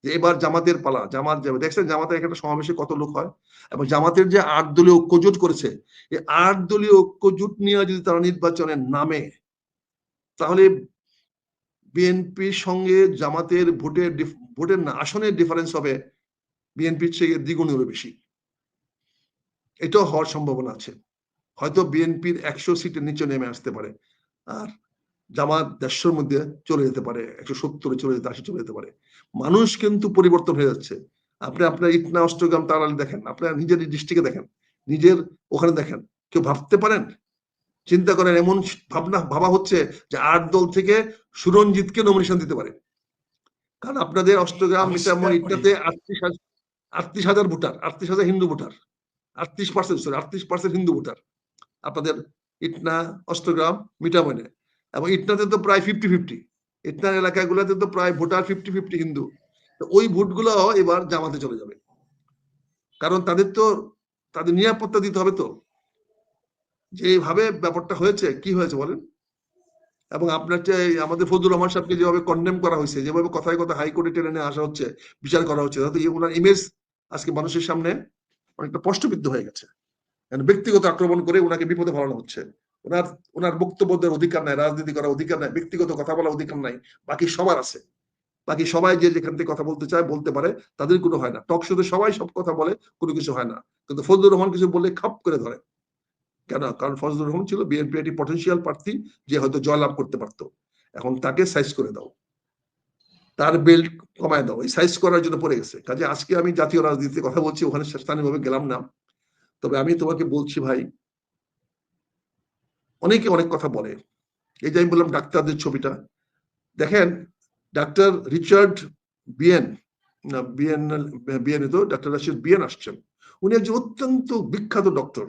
Speaker 2: যে এবার জামাতের পালা, জামাত যাবে। দেখছেন জামাতের একটা সমাবেশে কত লোক হয়, এবং জামাতের যে 8 দলীয় ঐক্যজোট করেছে, এই 8 দলীয় ঐক্যজোট নিয়ে যদি তারা নির্বাচনে নামে, তাহলে বিএনপির সঙ্গে জামাতের ভোটের না আসনের ডিফারেন্স হবে বিএনপির চেয়ে দ্বিগুণেরও বেশি। এটাও হওয়ার সম্ভাবনা আছে। হয়তো বিএনপির 100 সিটের নিচে নেমে আসতে পারে, আর জামাত 150-র মধ্যে চলে যেতে পারে, 170-এ চলে যেতে, 80 চলে যেতে পারে। মানুষ কিন্তু পরিবর্তন হয়ে যাচ্ছে। আপনি আপনার ইটনা অষ্টগ্রাম তারালি দেখেন, আপনার নিজের ডিস্ট্রিক্টে দেখেন, নিজের ওখানে দেখেন, কেউ ভাবতে পারেন, চিন্তা করেন এমন ভাবা হচ্ছে যে 8 দল থেকে সুরঞ্জিতকে নমিনেশন দিতে পারে। কারণ আপনাদের অষ্টগ্রাম, মিঠামইন, ইটনাতে 38,000 voter, 38,000 Hindu voter, 38% Hindu voter আপনাদের ইটনা, অষ্টগ্রাম, মিঠামইনে। এবং ইটনাতে তো প্রায় 50-50, ইটনার এলাকাগুলোতে তো প্রায় ভোটার 50-50 হিন্দু। তো ওই ভোটগুলো এবার জামাতে চলে যাবে, কারণ তাদের নিরাপত্তা দিতে হবে। তো যেভাবে ব্যাপারটা হয়েছে, কি হয়েছে বলেন? এবং আপনার আমাদের ফজলুর রহমান সাহেবকে যেভাবে কন্ডেম করা হয়েছে, যেভাবে কথায় কথা হাইকোর্টে টেনে আসা হচ্ছে, বিচার করা হচ্ছে, তাতে ওনার ইমেজ আজকে মানুষের সামনে অনেকটা প্রশ্নবিদ্ধ হয়ে গেছে। ব্যক্তিগত আক্রমণ করে ওনাকে বিপদে ফেলানো হচ্ছে। ওনার বক্তব্য দেওয়ার অধিকার নাই, রাজনীতি করার অধিকার নাই, ব্যক্তিগত কথা বলার অধিকার নাই, বাকি সবার আছে। বাকি সবাই যে যেখান থেকে কথা বলতে চায় বলতে পারে, তাদের কোনো হয় না। টক শোতে সবাই সব কথা বলে, কোনো কিছু হয় না। কিন্তু ফজলুর রহমান কিছু বললে খাপ করে ধরে। কেন? কারণ ফজলুর রহমান ছিল বিএনপি একটি পটেনশিয়াল প্রার্থী, যে হয়তো জয়লাভ করতে পারতো। এখন তাকে সাইজ করে দাও, তার বেল্ট কমায় দাও, এই সাইজ করার জন্য পড়ে গেছে। কাজে আজকে আমি জাতীয় রাজনীতিতে কথা বলছি, ওখানে স্থানীয়ভাবে গেলাম না। তবে আমি তোমাকে বলছি ভাই, অনেকে অনেক কথা বলে। এই যে আমি বললাম ডাক্তারদের ছবিটা দেখেন, ডাক্তার রিচার্ড বিয়েন, বিয়েনে তো ডাক্তার রাশিদ বিয়েন আসছেন। উনি একজন অত্যন্ত বিখ্যাত ডক্টর,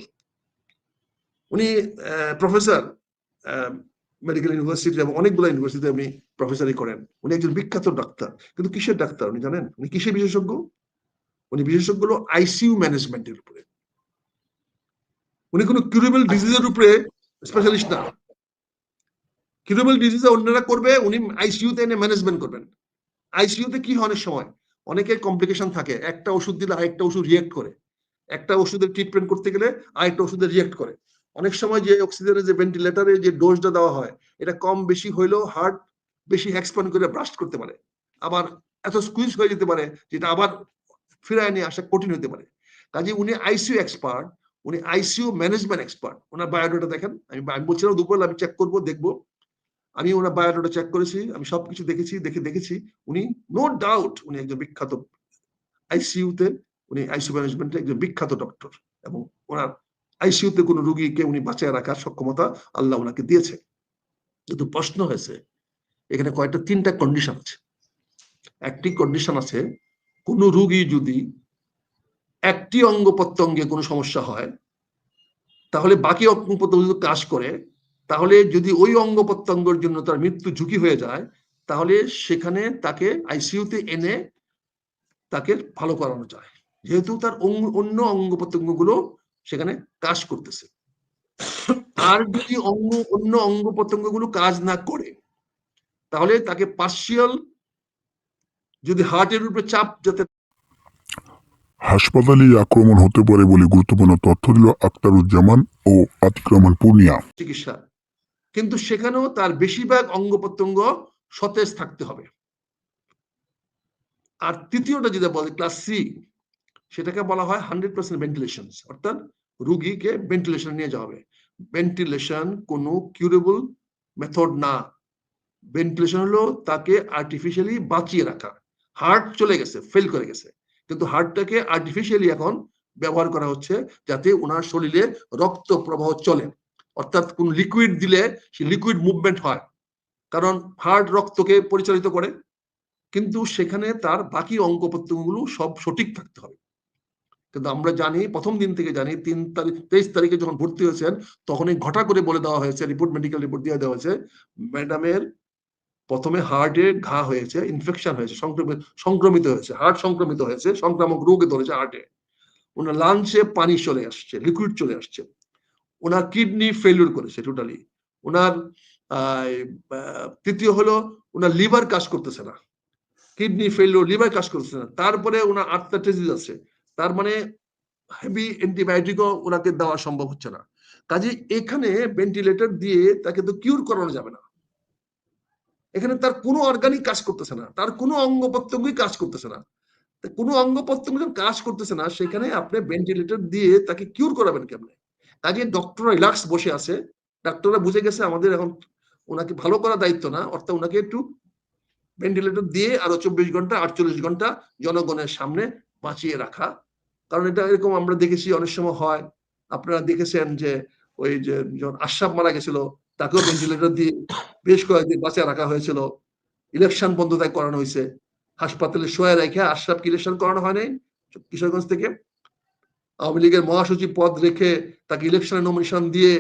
Speaker 2: উনি প্রফেসর মেডিকেল ইউনিভার্সিটি এবং অনেকগুলো ইউনিভার্সিটিতে উনি প্রফেসরই করেন। উনি একজন বিখ্যাত ডাক্তার, কিন্তু কিসের ডাক্তার উনি জানেন? উনি কিসের বিশেষজ্ঞ? উনি বিশেষজ্ঞ হলো আইসিইউ ম্যানেজমেন্টের উপরে। উনি কোনো কিউরেবল ডিজিজের উপরে স্পেশালিস্ট না। কিউরেবল ডিজিজে অন্যরা করবে, উনি আইসিইউতে এনে ম্যানেজমেন্ট করবেন। আইসিইউতে কি হয়, অনেক সময় অনেকের কমপ্লিকেশন থাকে, একটা ওষুধ দিলে আরেকটা ওষুধ রিয়েক্ট করে, একটা ওষুধের ট্রিটমেন্ট করতে গেলে আরেকটা ওষুধের রিয়েক্ট করে। অনেক সময় যে অক্সিজেনের যে ভেন্টিলেটরে যে ডোজটা দেওয়া হয়, এটা কম বেশি হইলেও হার্ট বেশি এক্সপ্যান্ড করে ব্রাস্ট করতে পারে, আবার এত স্কুইজ হয়ে যেতে পারে যেটা আবার ফিরায় নিয়ে আসা কঠিন হতে পারে। কাজে উনি আইসিইউ এক্সপার্ট, উনি আইসিইউ ম্যানেজমেন্ট এক্সপার্ট। ওনার বায়োডাটা দেখেন, আমি বলছিলাম দুপুর আমি চেক করবো, দেখবো। আমি ওনার বায়োডাটা চেক করেছি, আমি সবকিছু দেখেছি। উনি নো ডাউট উনি একজন বিখ্যাত আইসিইউতে, উনি আইসিইউ ম্যানেজমেন্টে একজন বিখ্যাত ডক্টর, এবং ওনার আইসিইউতে কোনো রোগীকে উনি বাঁচায় রাখার সক্ষমতা আল্লাহ ওনাকে দিয়েছে। কিন্তু প্রশ্ন হয়েছে এখানে কয়েকটা 3টা কন্ডিশন আছে। একটি কন্ডিশন আছে, কোন রোগী যদি একটি অঙ্গ প্রত্যঙ্গে কোনো সমস্যা হয়, তাহলে বাকি অঙ্গ প্রত্যঙ্গ যদি কাজ করে, তাহলে যদি ওই অঙ্গ প্রত্যঙ্গের জন্য তার মৃত্যু ঝুঁকি হয়ে যায়, তাহলে সেখানে তাকে আইসিইউতে এনে তাকে ভালো করানো যায়, যেহেতু তার অন্য অঙ্গ প্রত্যঙ্গগুলো সেখানে কাজ করতেছে। আর যদি অন্য অঙ্গ প্রত্যঙ্গগুলো কাজ না করে, তাহলে তাকে পার্সিয়াল, যদি হার্টের উপরে চাপ যাতে
Speaker 3: হাসপাতালে আক্রমণ হতে পারে বলে গুরুত্বপূর্ণ তথ্য দিল আখতারুজ্জামান ও আতিক রহমান পূর্ণিয়া।
Speaker 2: চিকিৎসা, কিন্তু সেখানেও তার বেশিরভাগ অঙ্গ প্রত্যঙ্গ সতেজ থাকতে হবে। আর তৃতীয়টা যেটা বলে ক্লাস সি, সেটাকে বলা হয় 100% ভেন্টিলেশন, অর্থাৎ রুগীকে ভেন্টিলেশন নিয়ে যাওয়া হবে। ভেন্টিলেশন কোনো কিউরেবল মেথড না। ভেন্টিলেশন হলো তাকে আর্টিফিশিয়ালি বাঁচিয়ে রাখা। হার্ট চলে গেছে, ফেল করে গেছে, কিন্তু হার্টটাকে আর্টিফিশিয়ালি এখন ব্যবহার করা হচ্ছে যাতে ওনার শরীরে রক্ত প্রবাহ চলে, অর্থাৎ কোন লিকুইড দিলে সে লিকুইড মুভমেন্ট হয়, কারণ হার্ট রক্তকে পরিচালিত করে, কিন্তু সেখানে তার বাকি অঙ্গ প্রত্যঙ্গগুলো সব সঠিক থাকতে হবে। কিন্তু আমরা জানি, প্রথম দিন থেকে জানি, 23 তারিখে যখন ভর্তি হয়েছেন তখনই ঘটা করে বলে দেওয়া হয়েছে, রিপোর্ট, মেডিকেল রিপোর্ট দিয়ে দেওয়া হয়েছে, ম্যাডামের প্রথমে হার্টে ঘা হয়েছে, ইনফেকশন হয়েছে, সংক্রমিত হয়েছে, হার্ট সংক্রমিত হয়েছে, সংক্রামক রোগে ধরেছে হার্টে। ওনার লাঞ্চে পানি চলে আসছে, লিকুইড চলে আসছে, ওনার কিডনি ফেলিউর করেছে টোটালি, ওনার তৃতীয় হলো ওনার লিভার কাজ করতেছে না, কিডনি ফেলিউর, লিভার কাজ করতেছে না, তারপরে ওনার আর্থ্রাইটিস আছে, তার মানে হেভি অ্যান্টিবায়োটিকও ওনাকে দেওয়া সম্ভব হচ্ছে না। কাজে এখানে ভেন্টিলেটর দিয়ে তাকে তো কিউর করানো যাবে না, এখানে তার কোনো অর্গানিক কাজ করতেছে না, তার কোনো অঙ্গ প্রত্যঙ্গই কাজ করতেছে না, কোনো অঙ্গ প্রত্যঙ্গ যখন কাজ করতেছে না সেখানে আপনি ভেন্টিলেটর দিয়ে তাকে কিউর করাবেন কেমনে? কাজে ডক্টররা রিল্যাক্স বসে আছে, ডাক্তাররা বুঝে গেছে আমাদের এখন ওনাকে ভালো করার দায়িত্ব না, অর্থাৎ ওনাকে একটু ভেন্টিলেটর দিয়ে আরো 24 ঘন্টা 48 ঘন্টা জনগণের সামনে বাঁচিয়ে রাখা। কারণ এটা এরকম আমরা দেখেছি অনেক সময় হয়, আপনারা দেখেছেন যে ওই যে যখন আশরাফ মারা গেছিল তাকেও ভেন্টিলেটর দিয়ে বেশ কয়েকদিন বাঁচিয়ে রাখা হয়েছিল, ইলেকশন বন্ধ তাই করানো হয়েছে, হাসপাতালে শোয়া রেখে আশরাফকে ইলেকশন করানো হয় নাই কিশোরগঞ্জ থেকে, আওয়ামী লীগের মহাসচিব পদ রেখে তাকে ইলেকশনে নমিনেশন দিয়ে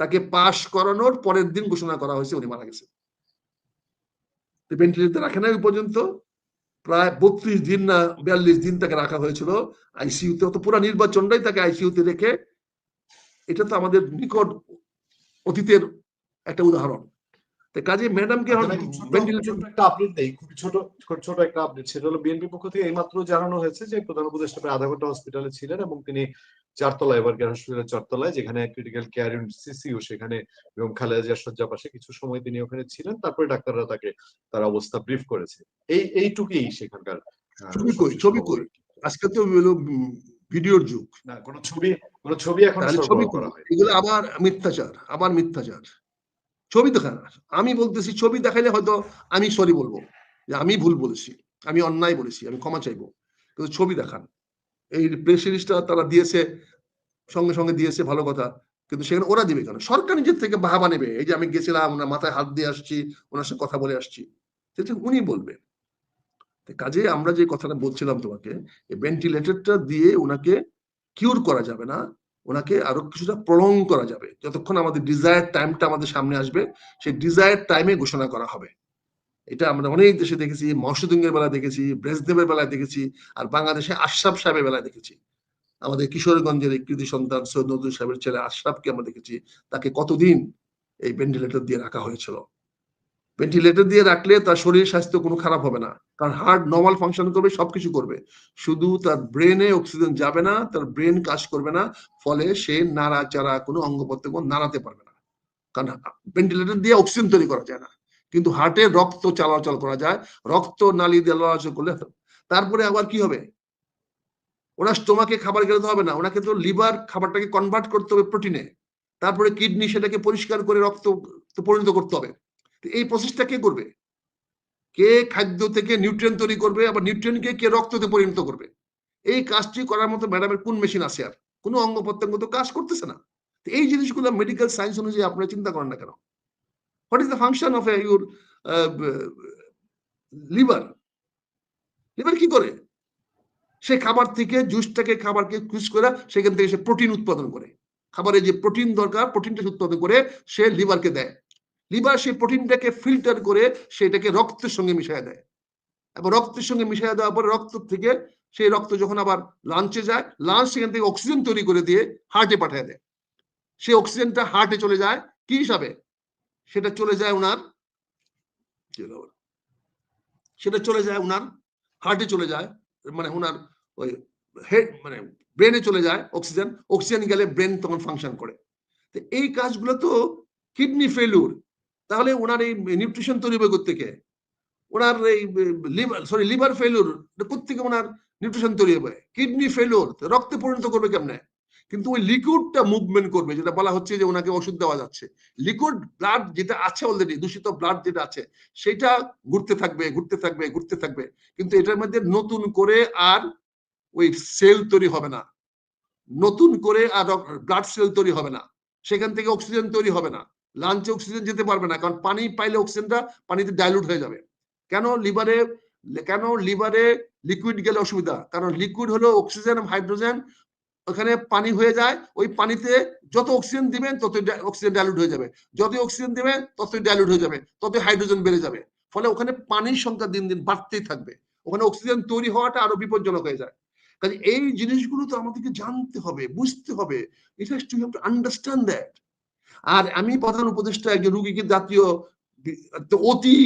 Speaker 2: তাকে পাশ করানোর পরের দিন ঘোষণা করা হয়েছে উনি মারা গেছে। ভেন্টিলেটর রাখে না ওই পর্যন্ত, প্রায় 32 দিন না 42 দিন তাকে রাখা হয়েছিল আইসিইউতে, অত পুরো নির্বাচনটাই তাকে আইসিইউতে রেখে, এটা তো আমাদের নিকট অতীতের একটা উদাহরণ। কাজে ম্যাডামকে
Speaker 1: একটা আপডেট দেই, খুবই ছোট একটা আপডেট, সেটা হলো বিএনপির পক্ষ থেকে এইমাত্র জানানো হয়েছে যে প্রধান উপদেষ্টা প্রায় আধা ঘন্টা হসপিটালে ছিলেন এবং তিনি 4 তলায়, এবার হসপিটালের 4 তলায়, যেখানে ক্রিটিক্যাল কেয়ার ইউনিট সিসিইউ, সেখানে এবং খালেদা জিয়ার শয্যা পাশে কিছু সময় তিনি ওখানে ছিলেন, তারপরে ডাক্তাররা তাকে তার অবস্থা ব্রিফ করেছে। এইটুকুই সেখানকার।
Speaker 2: ছবি কই আজকে তো ভিডিওর যুগ,
Speaker 1: না কোনো ছবি এখন
Speaker 2: ছবি করা হয়, এগুলো আবার মিথ্যাচার, ছবি দেখান। আমি বলতেছি ছবি দেখাইলে হয়তো আমি সরি বলবো যে আমি ভুল বলেছি, আমি অন্যায় বলেছি, আমি ক্ষমা চাইবো, কিন্তু ছবি দেখান। এই প্রেস রিলিজটা তারা দিয়েছে, সঙ্গে সঙ্গে দিয়েছে, ভালো কথা, কিন্তু সেখানে ওরা দিবে কেন? সরকার নিজের থেকে বাহাবা নেবে, এই যে আমি গেছিলাম, ওনার মাথায় হাত দিয়ে আসছি, ওনার সাথে কথা বলে আসছি, সেটা উনি বলবেন। কাজে আমরা যে কথাটা বলছিলাম তোমাকে, ভেন্টিলেটরটা দিয়ে ওনাকে কিউর করা যাবে না, ওনাকে আরো কিছুটা প্রলং করা যাবে, যতক্ষণ আমাদের ডিজায়ার টাইমটা আমাদের সামনে আসবে, সেই ডিজায়ার টাইমে ঘোষণা করা হবে। এটা আমরা অনেক দেশে দেখেছি, মহসুদুঙ্গের বেলায় দেখেছি, ব্রেসদেবের বেলায় দেখেছি, আর বাংলাদেশে আশরাফ সাহেবের বেলায় দেখেছি। আমাদের কিশোরগঞ্জের এই কৃতি সন্তান সৈয়দ নজরুল সাহেবের ছেলে আশরাফকে আমরা দেখেছি, তাকে কতদিন এই ভেন্টিলেটর দিয়ে রাখা হয়েছিল। ভেন্টিলেটর দিয়ে রাখলে তার শরীর স্বাস্থ্য কোনো খারাপ হবে না, কারণ হার্ট নর্মাল ফাংশন করবে, সবকিছু করবে, শুধু তার ব্রেনে অক্সিজেন যাবে না, তার ব্রেন কাজ করবে না, ফলে সে নাড়াচাড়া কোনো অঙ্গ প্রত্যঙ্গ নাড়াতে পারবে না, কারণ ভেন্টিলেটর দিয়ে অক্সিজেন তৈরি করা যায় না, কিন্তু হার্টে রক্ত চলাচল করা যায়, রক্ত নালী দিয়ে চলাচল করলে। তারপরে আবার কি হবে, ওনার স্টোমাকে খাবার খেতে হবে না, ওনাকে তো লিভার খাবারটাকে কনভার্ট করতে হবে প্রোটিনে, তারপরে কিডনি সেটাকে পরিষ্কার করে রক্ত পরিণত করতে হবে। এই প্রসেসটা কে করবে? কে খাদ্য থেকে নিউট্রিয়েন্ট তৈরি করবে, আবার নিউট্রিয়েন্টকে কে রক্ততে পরিণত করবে? এই কাজটি করার মতো ম্যাডামের কোন মেশিন আছে? আর কোনো অঙ্গ প্রত্যঙ্গ তো কাজ করতেছে না। এই জিনিসগুলো মেডিকেল সায়েন্স অনুযায়ী আপনারা চিন্তা করেন না কেন? What is the function of your liver? Liver কি করে? সে খাবার থেকে জুসটাকে, খাবারকে ক্রুজ করে সেখান থেকে সে প্রোটিন উৎপাদন করে, খাবারে যে প্রোটিন দরকার প্রোটিনটা উৎপাদন করে সে লিভারকে দেয়, লিভার সেই প্রোটিনটাকে ফিল্টার করে সেটাকে রক্তের সঙ্গে মিশিয়ে দেয়, এবং রক্তের সঙ্গে মিশিয়ে দেওয়ার পরে রক্ত থেকে সেই রক্ত যখন আবার লাঞ্চে যায়, লাঞ্চ সেখান থেকে অক্সিজেন তৈরি করে দিয়ে হার্টে পাঠিয়ে দেয়, সেই অক্সিজেনটা হার্টে চলে যায় কি হিসাবে? সেটা চলে যায় ওনার হার্টে চলে যায়, মানে ওনার ওই হেড, মানে ব্রেনে চলে যায় অক্সিজেন গেলে ব্রেন তখন ফাংশন করে। তো এই কাজগুলো তো কিডনি ফেলিউর, তাহলে ওনার এই নিউট্রিশন তৈরি হবে কোত্থেকে? ওনার এই লিভার ফেলিউর কোত্থেকে ওনার নিউট্রিশন তৈরি হবে? কিডনি ফেলিউর রক্তে পরিণত করবে কেমনে? কিন্তু ওই লিকুইডটা মুভমেন্ট করবে, যেটা বলা হচ্ছে যে ওনাকে ওষুধ দেওয়া যাচ্ছে, লিকুইড ব্লাড যেটা আছে অলরেডি, দূষিত ব্লাড যেটা আছে সেটা ঘুরতে থাকবে, কিন্তু এটার মধ্যে নতুন করে আর ওই সেল তৈরি হবে না, নতুন করে আর ব্লাড সেল তৈরি হবে না, সেখান থেকে অক্সিজেন তৈরি হবে না, লাঞ্চে অক্সিজেন যেতে পারবে না, কারণ পানি পাইলে অক্সিজেনটা পানিতে ডাইলুট হয়ে যাবে। কেন লিভারে লিকুইড গেলে অসুবিধা? কারণ লিকুইড হলো অক্সিজেন হাইড্রোজেন, ওখানে পানি হয়ে যায়, ওই পানিতে যত অক্সিজেন দিবেন ততই অক্সিজেন ডাইলুট হয়ে যাবে, যতই অক্সিজেন দিবেন ততই ডাইলুট হয়ে যাবে, ততই হাইড্রোজেন বেড়ে যাবে, ফলে ওখানে পানির সংখ্যা দিন দিন বাড়তেই থাকবে, ওখানে অক্সিজেন তৈরি হওয়াটা আরো বিপজ্জনক হয়ে যায়। কাজে এই জিনিসগুলো তো আমাদেরকে জানতে হবে, বুঝতে হবে, it has to have to understand that. আর আমি প্রধান উপদেষ্টা একজন রুগীকে জাতীয় অতি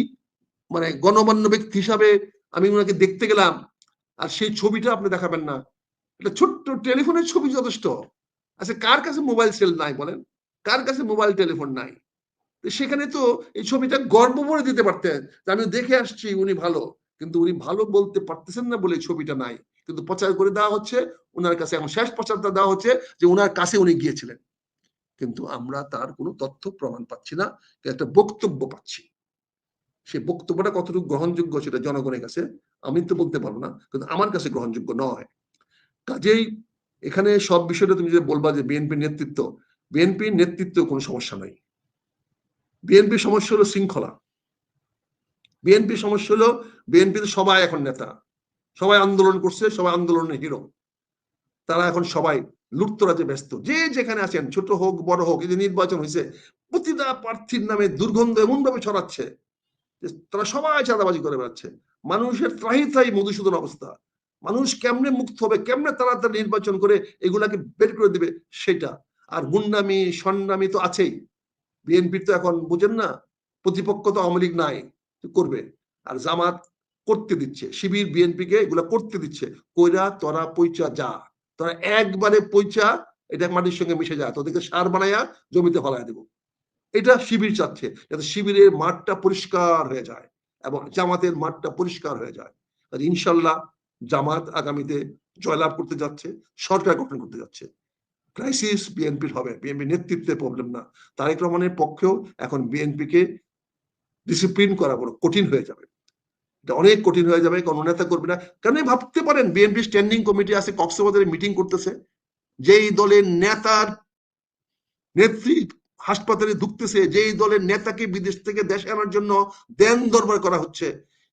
Speaker 2: মানে গণমান্য ব্যক্তি হিসাবে আমি ওনাকে দেখতে গেলাম, আর সেই ছবিটা আপনি দেখাবেন না, এটা ছোট্ট টেলিফোনের ছবি যথেষ্ট। আচ্ছা, কার কাছে মোবাইল সেল নাই বলেন? কার কাছে মোবাইল টেলিফোন নাই? সেখানে তো এই ছবিটা গর্ব করে দিতে পারতেন, আমি দেখে আসছি উনি ভালো, কিন্তু উনি ভালো বলতে পারতেছেন না বলে ছবিটা নাই, কিন্তু প্রচার করে দেওয়া হচ্ছে ওনার কাছে। এখন শেষ প্রচারটা দেওয়া হচ্ছে যে ওনার কাছে উনি গিয়েছিলেন, কিন্তু আমরা তার কোনো তথ্য প্রমাণ পাচ্ছি না, একটা বক্তব্য পাচ্ছি। সেই বক্তব্যটা কতটুকু গ্রহণযোগ্য সেটা জনগণের কাছে আমি তো বলতে পারবো না, কিন্তু আমার কাছে গ্রহণযোগ্য নয়। কাজেই এখানে সব বিষয়টা তুমি যে বলবা যে বিএনপির নেতৃত্ব কোনো সমস্যা নাই। বিএনপির সমস্যা হলো শৃঙ্খলা। বিএনপির সমস্যা হলো বিএনপিতে সবাই এখন নেতা, সবাই আন্দোলন করছে, সবাই আন্দোলনের হিরো, তারা এখন সবাই লুটতরাজে ব্যস্ত, যে যেখানে আছেন, ছোট হোক বড় হোক। এই যে নির্বাচন হয়েছে, প্রতিটা প্রার্থীর নামে দুর্গন্ধ এমন ভাবে ছড়াচ্ছে যে তারা সবাই চাঁদাবাজি করে বেড়াচ্ছে। মানুষের ত্রাহি ত্রাহি মধুসূদন অবস্থা। মানুষ কেমনে মুক্ত হবে, কেমনে তাড়াতাড়ি নির্বাচন করে এগুলাকে বের করে দিবে সেটা। আর গুন্ডামি সন্ডামি তো আছেই। বিএনপির তো এখন বুঝেন না, প্রতিপক্ষ তো আওয়ামী লীগ নাই, করবে। আর জামাত করতে দিচ্ছে, শিবির বিএনপিকে এগুলা করতে দিচ্ছে, কইরা তোরা পইচা যা, তোরা একবারে পইচা এটা মাটির সঙ্গে মিশে যা, তোদেরকে সার বানাইয়া জমিতে ফলাইয়া দেবো। এটা শিবির চাচ্ছে, যাতে শিবিরের মাঠটা পরিষ্কার হয়ে যায় এবং জামাতের মাঠটা পরিষ্কার হয়ে যায়। ইনশাল্লাহ জামাত আগামীতে জয়লাভ করতে যাচ্ছে, সরকার গঠন করতে যাচ্ছে। ক্রাইসিস বিএনপির হবে, বিএনপি নেতৃত্বের প্রবলেম না। তারেক রহমানের পক্ষেও এখন বিএনপিকে ডিসিপ্লিন করা বড় কঠিন হয়ে যাবে, এটা অনেক কঠিন হয়ে যাবে, কোন নেতা করবে না। কেন ভাবতে পারেন বিএনপি স্ট্যান্ডিং কমিটি আছে, কক্সবাজারে মিটিং করতেছে, যেই দলের নেতার নেত্রী হাসপাতালে ঢুকতেছে, যেই দলের নেতাকে বিদেশ থেকে দেশে আনার জন্য দেন দরবার করা হচ্ছে,